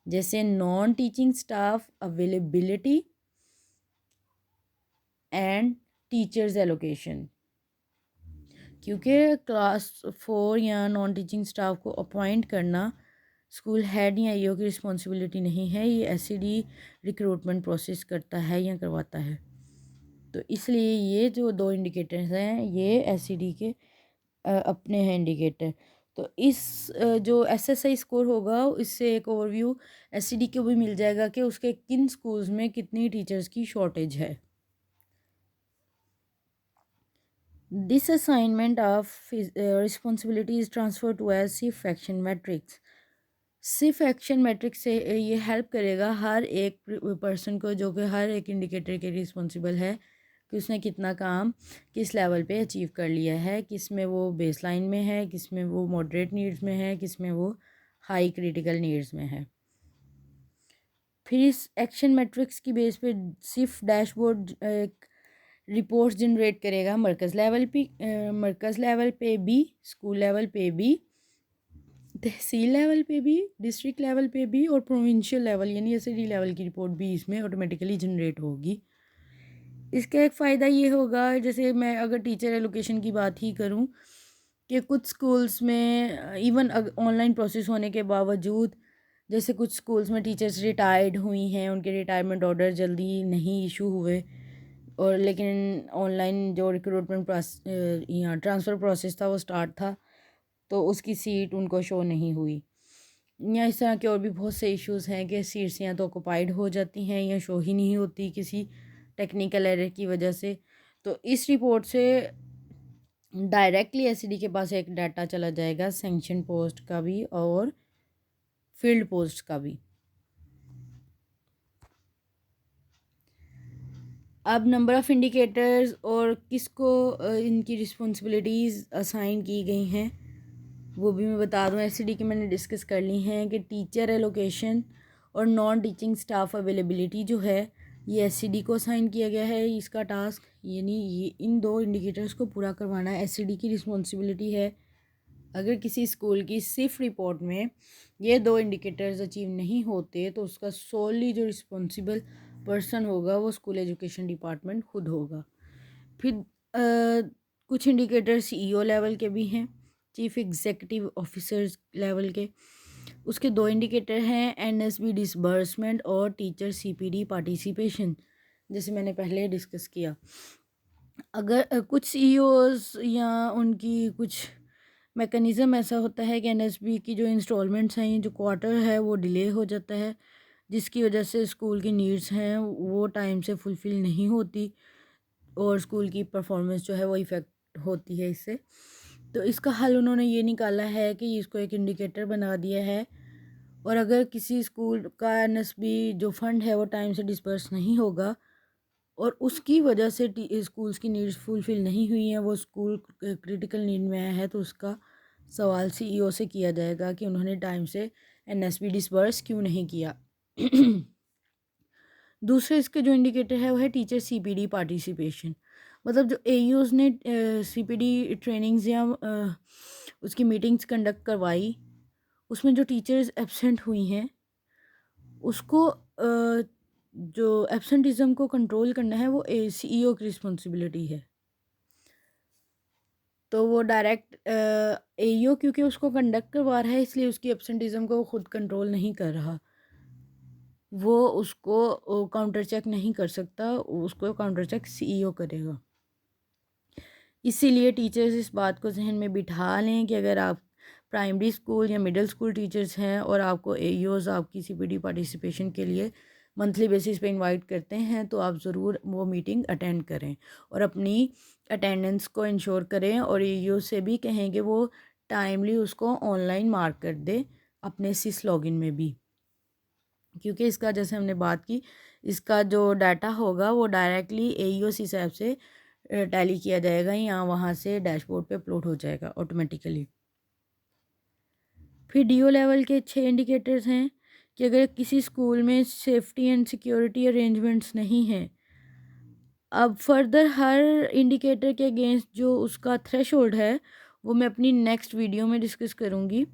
जैसे non teaching staff availability and teachers allocation. क्योंकि क्लास 4 या नॉन टीचिंग स्टाफ को अपॉइंट करना स्कूल हेड या ईओ की रिस्पॉन्सिबिलिटी नहीं है, ये एससीडी रिक्रूटमेंट प्रोसेस करता है या करवाता है। तो इसलिए ये जो दो इंडिकेटर्स हैं ये एससीडी के अपने हैं इंडिकेटर। तो जो एसएसआई स्कोर होगा इससे एक ओवरव्यू एससीडी को भी मिल जाएगा कि उसके किन स्कूल्स में कितनी टीचर्स की शॉर्टेज है। This assignment of responsibility is transfer to as सिर्फ एक्शन मैट्रिक्स। सिर्फ एक्शन मैट्रिक्स से ये हेल्प करेगा हर एक पर्सन को जो कि हर एक इंडिकेटर के रिस्पॉन्सिबल है कि उसने कितना काम किस लेवल पे अचीव कर लिया है, किस में वो बेसलाइन में है, किस में वो मॉडरेट नीड्स में है, किस में वो हाई क्रिटिकल नीड्स में है। फिर इस एक्शन मैट्रिक्स की बेस पे सिर्फ डैशबोर्ड रिपोर्ट्स जनरेट करेगा मरकज़ लेवल पे भी, स्कूल लेवल पे भी, तहसील लेवल पे भी, डिस्ट्रिक्ट लेवल पे भी और प्रोविंशियल लेवल यानी एसडी लेवल की रिपोर्ट भी इसमें ऑटोमेटिकली जनरेट होगी। इसका एक फ़ायदा ये होगा, जैसे मैं अगर टीचर एलोकेशन की बात ही करूं, कि कुछ स्कूल्स में इवन ऑनलाइन प्रोसेस होने के बावजूद, जैसे कुछ स्कूल्स में टीचर्स रिटायर्ड हुई हैं, उनके रिटायरमेंट ऑर्डर जल्दी नहीं इशू हुए, और लेकिन ऑनलाइन जो रिक्रूटमेंट यहाँ ट्रांसफ़र प्रोसेस था वो स्टार्ट था, तो उसकी सीट उनको शो नहीं हुई, या इस तरह के और भी बहुत से इश्यूज़ हैं कि सीट्स या तो ऑक्युपाइड हो जाती हैं या शो ही नहीं होती किसी टेक्निकल एरर की वजह से। तो इस रिपोर्ट से डायरेक्टली एससीडी के पास एक डाटा चला जाएगा सैंक्शन पोस्ट का भी और फील्ड पोस्ट का भी। अब नंबर ऑफ़ इंडिकेटर्स और किसको इनकी रिस्पॉन्सिबिलिटीज़ असाइन की गई हैं वो भी मैं बता दूं। एससीडी की मैंने डिस्कस कर ली हैं कि टीचर एलोकेशन और नॉन टीचिंग स्टाफ अवेलेबिलिटी जो है ये एससीडी को असाइन किया गया है इसका टास्क, यानी ये इन दो इंडिकेटर्स को पूरा करवाना एससीडी की रिस्पॉन्सिबिलिटी है। अगर किसी स्कूल की सिर्फ रिपोर्ट में ये दो इंडिकेटर्स अचीव नहीं होते तो उसका सोली जो रिस्पॉन्सिबल पर्सन होगा वो स्कूल एजुकेशन डिपार्टमेंट खुद होगा। फिर कुछ इंडिकेटर सीईओ लेवल के भी हैं, चीफ एग्जीक्यूटिव ऑफिसर्स लेवल के। उसके दो इंडिकेटर हैं, एनएसबी डिसबर्समेंट और टीचर सीपीडी पार्टिसिपेशन, जैसे मैंने पहले डिस्कस किया। अगर कुछ सीईओज या उनकी कुछ मैकेनिज़्म ऐसा होता है कि एनएसबी की जो इंस्टॉलमेंट्स हैं, जो क्वार्टर है वो डिले हो जाता है, जिसकी वजह से स्कूल की नीड्स हैं वो टाइम से फुलफ़िल नहीं होती और स्कूल की परफॉर्मेंस जो है वो इफ़ेक्ट होती है इससे। तो इसका हल उन्होंने ये निकाला है कि इसको एक इंडिकेटर बना दिया है, और अगर किसी स्कूल का एनएसबी जो फंड है वो टाइम से डिस्पर्स नहीं होगा और उसकी वजह से स्कूल्स की नीड्स फुलफ़िल नहीं हुई हैं, वो स्कूल क्रिटिकल नीड में आया है, तो उसका सवाल सीईओ से किया जाएगा कि उन्होंने टाइम से एनएसबी डिस्पर्स क्यों नहीं किया। दूसरे इसके जो इंडिकेटर है वो है टीचर सीपीडी पार्टिसिपेशन। मतलब जो एयूज़ ने सीपीडी ट्रेनिंग्स या उसकी मीटिंग्स कंडक्ट करवाई, उसमें जो टीचर्स एब्सेंट हुई हैं उसको जो एब्सेंटिज़म को कंट्रोल करना है वो सीईओ की रिस्पॉन्सिबिलिटी है। तो वो डायरेक्ट एईओ क्योंकि उसको कंडक्ट करवा रहा है इसलिए उसकी एब्सेंटिज़म को वो खुद कंट्रोल नहीं कर रहा, वो उसको काउंटर चेक नहीं कर सकता, उसको काउंटर चेक सीईओ करेगा। इसीलिए टीचर्स इस बात को जहन में बिठा लें कि अगर आप प्राइमरी स्कूल या मिडिल स्कूल टीचर्स हैं और आपको एईओज़ आपकी सीपीडी पार्टिसिपेशन के लिए मंथली बेसिस पे इनवाइट करते हैं तो आप ज़रूर वो मीटिंग अटेंड करें और अपनी अटेंडेंस को इंश्योर करें, और एईओ से भी कहें कि वो टाइमली उसको ऑनलाइन मार्क कर दे अपने सिस लॉगिन में भी, क्योंकि इसका जैसे हमने बात की, इसका जो डाटा होगा वो डायरेक्टली एईओ सिस ऐप से टैली किया जाएगा या वहाँ से डैशबोर्ड पे अपलोड हो जाएगा ऑटोमेटिकली। फिर डीओ लेवल के 6 इंडिकेटर्स हैं कि अगर किसी स्कूल में सेफ्टी एंड सिक्योरिटी अरेंजमेंट्स नहीं हैं, अब फर्दर हर इंडिकेटर के अगेंस्ट जो उसका थ्रेशोल्ड है वो मैं अपनी नेक्स्ट वीडियो में डिस्कस करूँगी,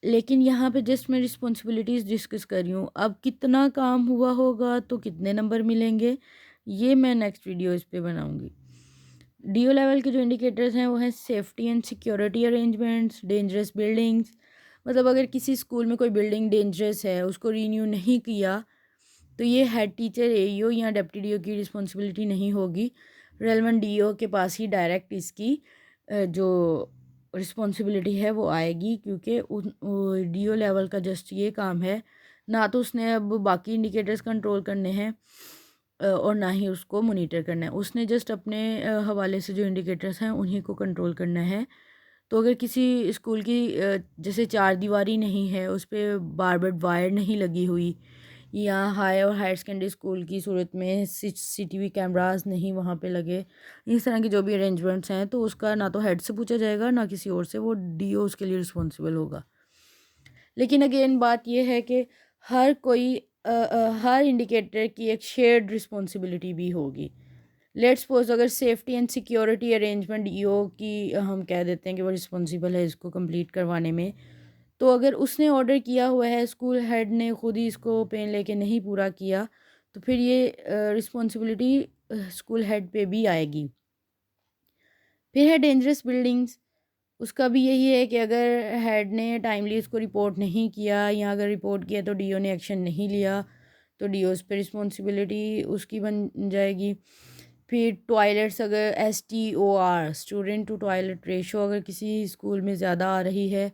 लेकिन यहाँ पे जस्ट मैं रिस्पॉन्सिबिलिटीज़ डिस्कस कर रही हूँ। अब कितना काम हुआ होगा तो कितने नंबर मिलेंगे, ये मैं नेक्स्ट वीडियो इस पे बनाऊँगी। डीओ लेवल के जो इंडिकेटर्स हैं वो हैं safety and security arrangements, dangerous buildings, मतलब अगर किसी स्कूल में कोई बिल्डिंग डेंजरस है, उसको रीन्यू नहीं किया, तो ये हेड टीचर, एईओ या डिप्टी डीओ की रिस्पॉन्सिबिलिटी नहीं होगी। रेलेवेंट डीओ के पास ही डायरेक्ट इसकी जो रिस्पॉन्सिबिलिटी है वो आएगी, क्योंकि डीओ लेवल का जस्ट ये काम है, ना तो उसने अब बाकी इंडिकेटर्स कंट्रोल करने हैं और ना ही उसको मोनीटर करना है। उसने जस्ट अपने हवाले से जो इंडिकेटर्स हैं उन्हीं को कंट्रोल करना है। तो अगर किसी स्कूल की जैसे चार दीवारी नहीं है, उस पर बारबेड वायर नहीं लगी हुई, या हाई और हायर सेकेंडरी स्कूल की सूरत में सीसीटीवी कैमरास नहीं वहाँ पे लगे, इस तरह के जो भी अरेंजमेंट्स हैं, तो उसका ना तो हेड से पूछा जाएगा ना किसी और से, वो डीओ उसके लिए रिस्पॉन्सिबल होगा। लेकिन अगेन बात यह है कि हर कोई हर इंडिकेटर की एक शेयर्ड रिस्पॉन्सिबिलिटी भी होगी। लेट्स सपोज अगर safety and security arrangement EO की हम कह देते हैं कि वो रिस्पॉन्सिबल है इसको कंप्लीट करवाने में, तो अगर उसने ऑर्डर किया हुआ है, स्कूल हेड ने खुद ही इसको पेन लेके नहीं पूरा किया, तो फिर ये रिस्पॉन्सिबिलिटी स्कूल हेड पे भी आएगी। फिर है डेंजरस बिल्डिंग्स, उसका भी यही है कि अगर हेड ने टाइमली उसको रिपोर्ट नहीं किया, या अगर रिपोर्ट किया तो डीओ ने एक्शन नहीं लिया, तो डीओ पे रिस्पॉन्सिबिलिटी उसकी बन जाएगी। फिर टॉयलेट्स, अगर STOR student to toilet ratio अगर किसी स्कूल में ज़्यादा आ रही है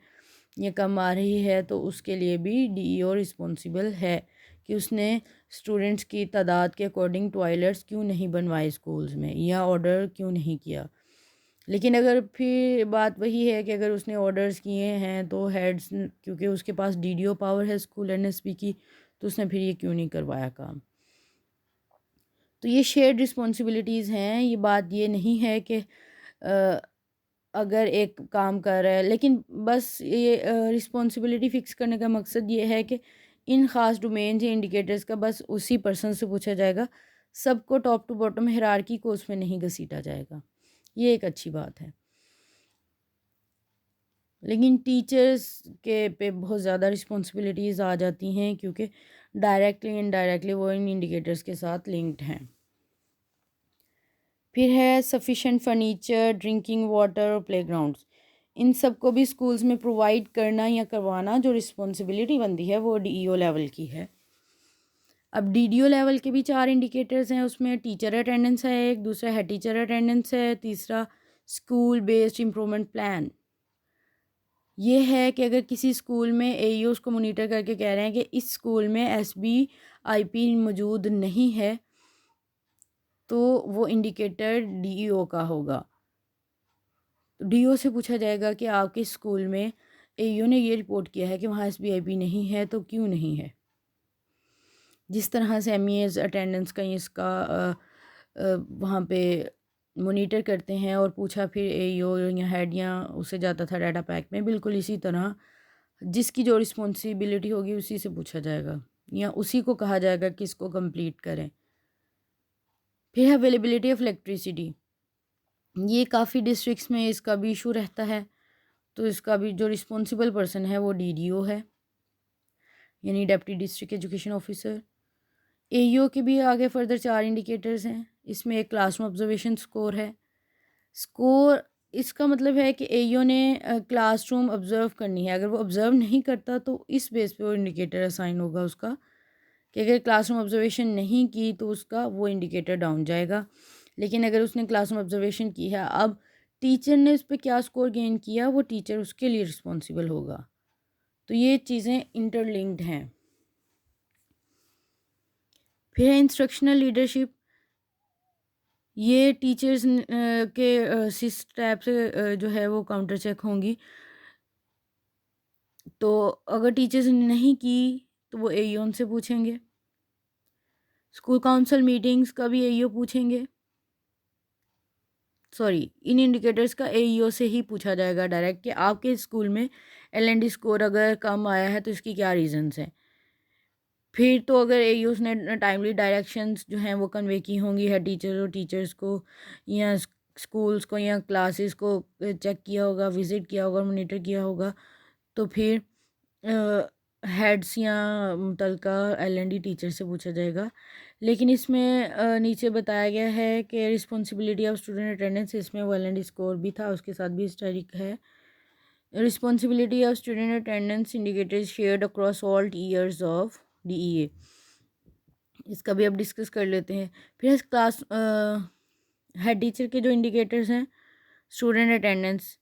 या कम आ रही है, तो उसके लिए भी डीईओ रिस्पॉन्सिबल है कि उसने स्टूडेंट्स की तादाद के अकॉर्डिंग टॉयलेट्स क्यों नहीं बनवाए स्कूल्स में, या ऑर्डर क्यों नहीं किया। लेकिन अगर फिर बात वही है कि अगर उसने ऑर्डर्स किए हैं तो हेड्स, क्योंकि उसके पास डीडीओ पावर है स्कूल एनएसपी की, तो उसने फिर ये क्यों नहीं करवाया काम। तो ये शेयर्ड रिस्पॉन्सिबिलिटीज़ हैं। ये बात ये नहीं है कि अगर एक काम कर रहा है, लेकिन बस ये रिस्पॉन्सिबिलिटी फ़िक्स करने का मकसद ये है कि इन ख़ास डोमेन या इंडिकेटर्स का बस उसी पर्सन से पूछा जाएगा, सबको टॉप टू बॉटम हायरार्की को उसमें नहीं घसीटा जाएगा। ये एक अच्छी बात है। लेकिन टीचर्स के पे बहुत ज़्यादा रिस्पॉन्सिबिलिटीज़ आ जाती हैं, क्योंकि डायरेक्टली इनडायरेक्टली वो इन इंडिकेटर्स के साथ लिंक्ड हैं। फिर है सफिशेंट फर्नीचर, ड्रिंकिंग वाटर और प्लेग्राउंड्स, इन सब को भी स्कूल्स में प्रोवाइड करना या करवाना जो रिस्पॉन्सिबिलिटी बनती है वो डीईओ लेवल की है। अब डीडीओ लेवल के भी 4 इंडिकेटर्स हैं, उसमें टीचर अटेंडेंस है एक, दूसरा है टीचर अटेंडेंस है, तीसरा स्कूल बेस्ड इम्प्रूवमेंट प्लान। ये है कि अगर किसी स्कूल में एईओ उसको मोनीटर करके कह रहे हैं कि इस स्कूल में SBIP मौजूद नहीं है, तो वो इंडिकेटर डीईओ का होगा। डीओ से पूछा जाएगा कि आपके स्कूल में एईओ ने ये रिपोर्ट किया है कि वहाँ SBIP नहीं है, तो क्यों नहीं है। जिस तरह से MEAs अटेंडेंस का इसका वहाँ पे मोनीटर करते हैं और पूछा फिर एईओ या हेड या उससे जाता था डाटा पैक में, बिल्कुल इसी तरह जिसकी जो रिस्पॉन्सिबिलिटी होगी उसी से पूछा जाएगा या उसी को कहा जाएगा कि इसको कंप्लीट करें। फिर है अवेलेबिलिटी ऑफ इलेक्ट्रिसिटी, ये काफ़ी डिस्ट्रिक्ट्स में इसका भी इशू रहता है, तो इसका भी जो रिस्पॉन्सिबल पर्सन है वो डीडीओ है, यानी deputy district education officer. AEO के भी आगे फर्दर 4 इंडिकेटर्स हैं, इसमें एक क्लासरूम ऑब्जर्वेशन स्कोर है। स्कोर इसका मतलब है कि एईओ ने क्लासरूम ऑब्जर्व करनी है, अगर वो ऑब्जर्व नहीं करता तो इस बेस पे वो इंडिकेटर असाइन होगा उसका, कि अगर क्लासरूम ऑब्जर्वेशन नहीं की तो उसका वो इंडिकेटर डाउन जाएगा। लेकिन अगर उसने क्लासरूम ऑब्जर्वेशन की है, अब टीचर ने उस पर क्या स्कोर गेन किया, वो टीचर उसके लिए रिस्पॉन्सिबल होगा। तो ये चीज़ें इंटरलिंक्ड हैं। फिर है इंस्ट्रक्शनल लीडरशिप। ये टीचर्स के सिस टैब से जो है वो काउंटर चेक होंगी। तो अगर टीचर्स ने नहीं की तो वो एईओ उनसे पूछेंगे। स्कूल काउंसिल मीटिंग्स का भी एईओ पूछेंगे। सॉरी, इन इंडिकेटर्स का एईओ से ही पूछा जाएगा डायरेक्ट कि आपके स्कूल में एलएनडी स्कोर अगर कम आया है तो इसकी क्या रीजंस हैं। फिर तो अगर एईओस ने टाइमली डायरेक्शंस जो हैं वो कन्वे की होंगी है टीचर और टीचर्स को या स्कूल्स को या क्लासेस को चेक किया होगा, विज़िट किया होगा, मॉनिटर किया होगा, तो फिर हेड्स या मुतलका एलएनडी टीचर से पूछा जाएगा। लेकिन इसमें नीचे बताया गया है कि रिस्पॉन्सिबिलिटी ऑफ स्टूडेंट अटेंडेंस, इसमें वो एलएनडी स्कोर भी था, उसके साथ भी हिस्टोरिक है। Responsibility of student attendance indicators shared across all years of DEA, इसका भी अब डिस्कस कर लेते हैं। फिर क्लास हेड टीचर के जो इंडिकेटर्स हैं स्टूडेंट अटेंडेंस,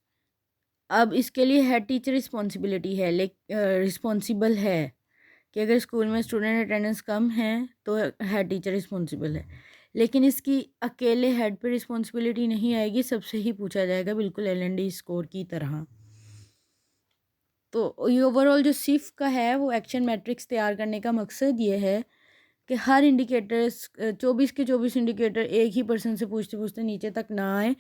अब इसके लिए हेड टीचर रिस्पॉन्सिबिलिटी है, रिस्पॉन्सिबल है कि अगर स्कूल में स्टूडेंट अटेंडेंस कम है तो हेड टीचर रिस्पॉन्सिबल है। लेकिन इसकी अकेले हेड पे रिस्पॉन्सिबिलिटी नहीं आएगी, सबसे ही पूछा जाएगा, बिल्कुल एलएनडी स्कोर की तरह। तो ओवरऑल जो सिफ का है वो एक्शन मैट्रिक्स तैयार करने का मकसद ये है कि हर इंडिकेटर्स 24 के 24 इंडिकेटर एक ही पर्सन से पूछते पूछते नीचे तक ना आए,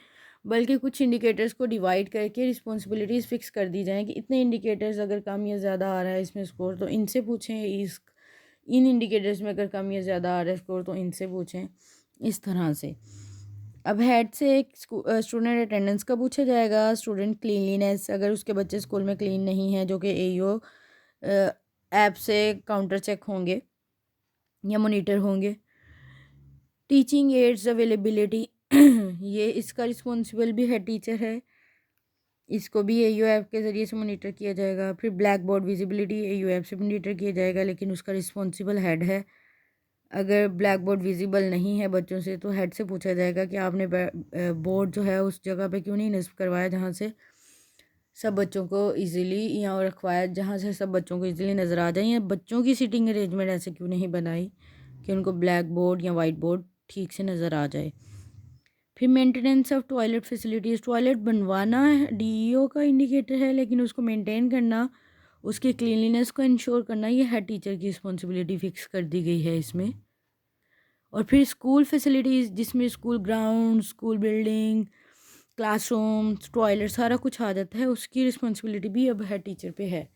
बल्कि कुछ इंडिकेटर्स को डिवाइड करके रिस्पॉन्सिबिलिटीज़ फिक्स कर दी जाएँ कि इतने इंडिकेटर्स अगर कम या ज़्यादा आ रहा है इसमें स्कोर तो इनसे पूछें, इन इंडिकेटर्स में अगर कम या ज़्यादा आ रहा है स्कोर तो इनसे पूछें, इस तरह से। अब हेड से एक स्टूडेंट अटेंडेंस का पूछा जाएगा। स्टूडेंट क्लीनलीनेस, अगर उसके बच्चे स्कूल में क्लीन नहीं है, जो कि एईओ ऐप से काउंटर चेक होंगे या मॉनिटर होंगे। टीचिंग एड्स अवेलेबिलिटी, ये इसका रिस्पॉन्सिबल भी हेड टीचर है, इसको भी एईओ ऐप के ज़रिए से मॉनिटर किया जाएगा। फिर black board visibility AEO app से मॉनिटर किया जाएगा, लेकिन उसका रिस्पॉन्सिबल हेड है। अगर ब्लैक बोर्ड विजिबल नहीं है बच्चों से तो हेड से पूछा जाएगा कि आपने बोर्ड जो है उस जगह पे क्यों नहीं नस्ब करवाया जहाँ से सब बच्चों को इजीली, या रखवाया जहाँ से सब बच्चों को इजीली नज़र आ जाए, या बच्चों की सीटिंग अरेंजमेंट ऐसे क्यों नहीं बनाई कि उनको ब्लैक बोर्ड या वाइट बोर्ड ठीक से नज़र आ जाए। फिर maintenance of toilet facilities, toilet बनवाना डीईओ का इंडिकेटर है, लेकिन उसको मेंटेन करना, उसकी क्लीनलीनेस को इंश्योर करना, ये हेड टीचर की रिस्पॉन्सिबिलिटी फिक्स कर दी गई है इसमें। और फिर स्कूल फैसिलिटीज़, जिसमें school ground, school building, classroom, toilet सारा कुछ आ जाता है, उसकी रिस्पॉन्सिबिलिटी भी अब हेड टीचर पे है।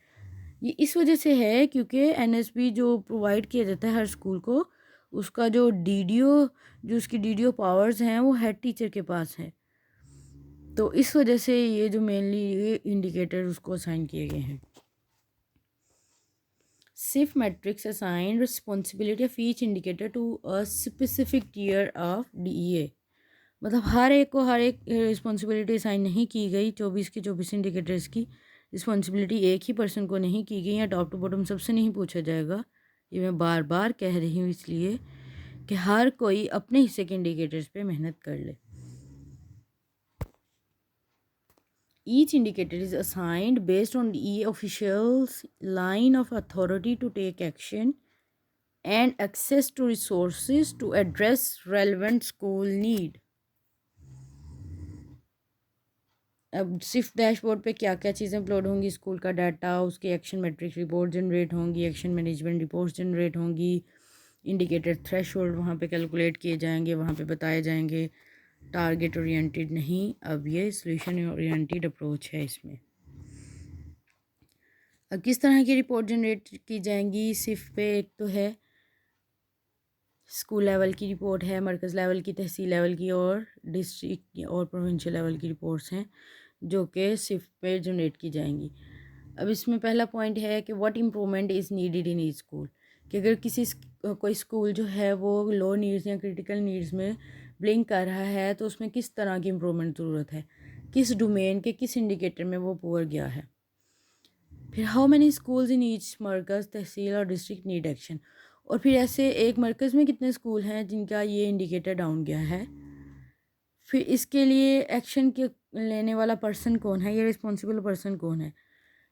ये इस वजह से है क्योंकि एनएसपी जो प्रोवाइड किया जाता है हर स्कूल को, उसका जो डीडीओ, जो उसकी डीडीओ पावर्स हैं वो हेड टीचर के पास है। तो इस वजह से ये जो मेनली ये इंडिकेटर उसको असाइन किए गए हैं। SIF matrix assign responsibility of each indicator to a specific tier of DEA, मतलब हर एक को हर एक रिस्पॉन्सिबिलिटी असाइन नहीं की गई। 24 के 24 इंडिकेटर्स की रिस्पॉन्सिबिलिटी एक ही पर्सन को नहीं की गई, या टॉप टू बॉटम सबसे नहीं पूछा जाएगा। ये मैं बार बार कह रही हूँ इसलिए कि हर कोई अपने हिस्से के इंडिकेटर्स पे मेहनत कर ले। Each indicator is assigned based on the official's line of authority to take action and access to resources to address relevant school need. अब सिर्फ डैशबोर्ड पे क्या क्या चीज़ें अपलोड होंगी, स्कूल का डाटा, उसकी एक्शन मैट्रिक्स रिपोर्ट जनरेट होंगी, एक्शन मैनेजमेंट रिपोर्ट्स जनरेट होंगी, इंडिकेटर थ्रेशोल्ड वहाँ पे कैलकुलेट किए जाएंगे, वहाँ पे बताए जाएंगे। टारगेट ओरिएंटेड नहीं, अब ये सोल्यूशन ओरिएंटेड अप्रोच है इसमें। अब किस तरह की रिपोर्ट जनरेट की जाएंगी सिर्फ पे, एक तो है स्कूल लेवल की रिपोर्ट है, मरकज़ लेवल की, तहसील लेवल की और डिस्ट्रिक्ट और प्रोविंशियल लेवल की रिपोर्ट्स हैं जो कि सिर्फ पे जनरेट की जाएंगी। अब इसमें पहला पॉइंट है कि what improvement is needed in each school, कि अगर कोई स्कूल जो है वो लो नीड्स या क्रिटिकल नीड्स में ब्लिंक कर रहा है तो उसमें किस तरह की इम्प्रूवमेंट ज़रूरत है, किस डोमेन के किस इंडिकेटर में वो पुअर गया है। फिर how many schools in each मरकज़, तहसील और डिस्ट्रिक्ट नीड एक्शन, और फिर ऐसे एक मरकज़ में कितने स्कूल हैं जिनका ये इंडिकेटर डाउन गया है। फिर इसके लिए एक्शन के लेने वाला पर्सन कौन है, ये रिस्पॉन्सिबल पर्सन कौन है।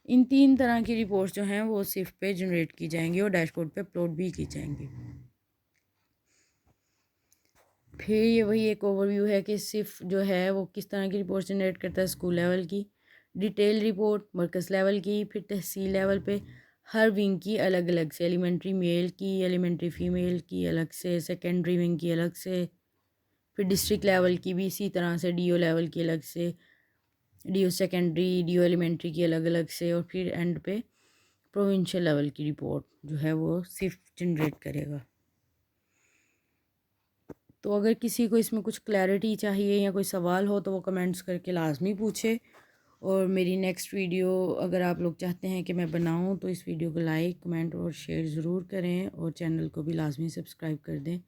इन 3 तरह की रिपोर्ट्स जो हैं वो सिर्फ पे जनरेट की जाएंगी और डैशबोर्ड पे अपलोड भी की जाएंगी। फिर ये वही एक ओवरव्यू है कि सिर्फ जो है वो किस तरह की रिपोर्ट जनरेट करता है, स्कूल लेवल की डिटेल रिपोर्ट, मरकज़ लेवल की, फिर तहसील लेवल पे हर विंग की अलग अलग से, एलिमेंट्री मेल की, एलिमेंट्री फ़ीमेल की अलग से, सेकेंडरी विंग की अलग से, फिर डिस्ट्रिक्ट लेवल की भी इसी तरह से, डीओ लेवल की अलग से, डीओ सेकेंडरी, डीओ एलिमेंट्री की अलग अलग से, और फिर एंड पे प्रोविंशियल लेवल की रिपोर्ट जो है वो सिर्फ जनरेट करेगा। तो अगर किसी को इसमें कुछ क्लैरिटी चाहिए या कोई सवाल हो तो वो कमेंट्स करके लाजमी पूछे। और मेरी नेक्स्ट वीडियो अगर आप लोग चाहते हैं कि मैं बनाऊं तो इस वीडियो को लाइक, कमेंट और शेयर ज़रूर करें, और चैनल को भी लाजमी सब्सक्राइब कर दें।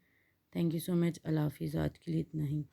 Thank you so much. अल्लाह हाफिज़। आज के लिए इतना ही।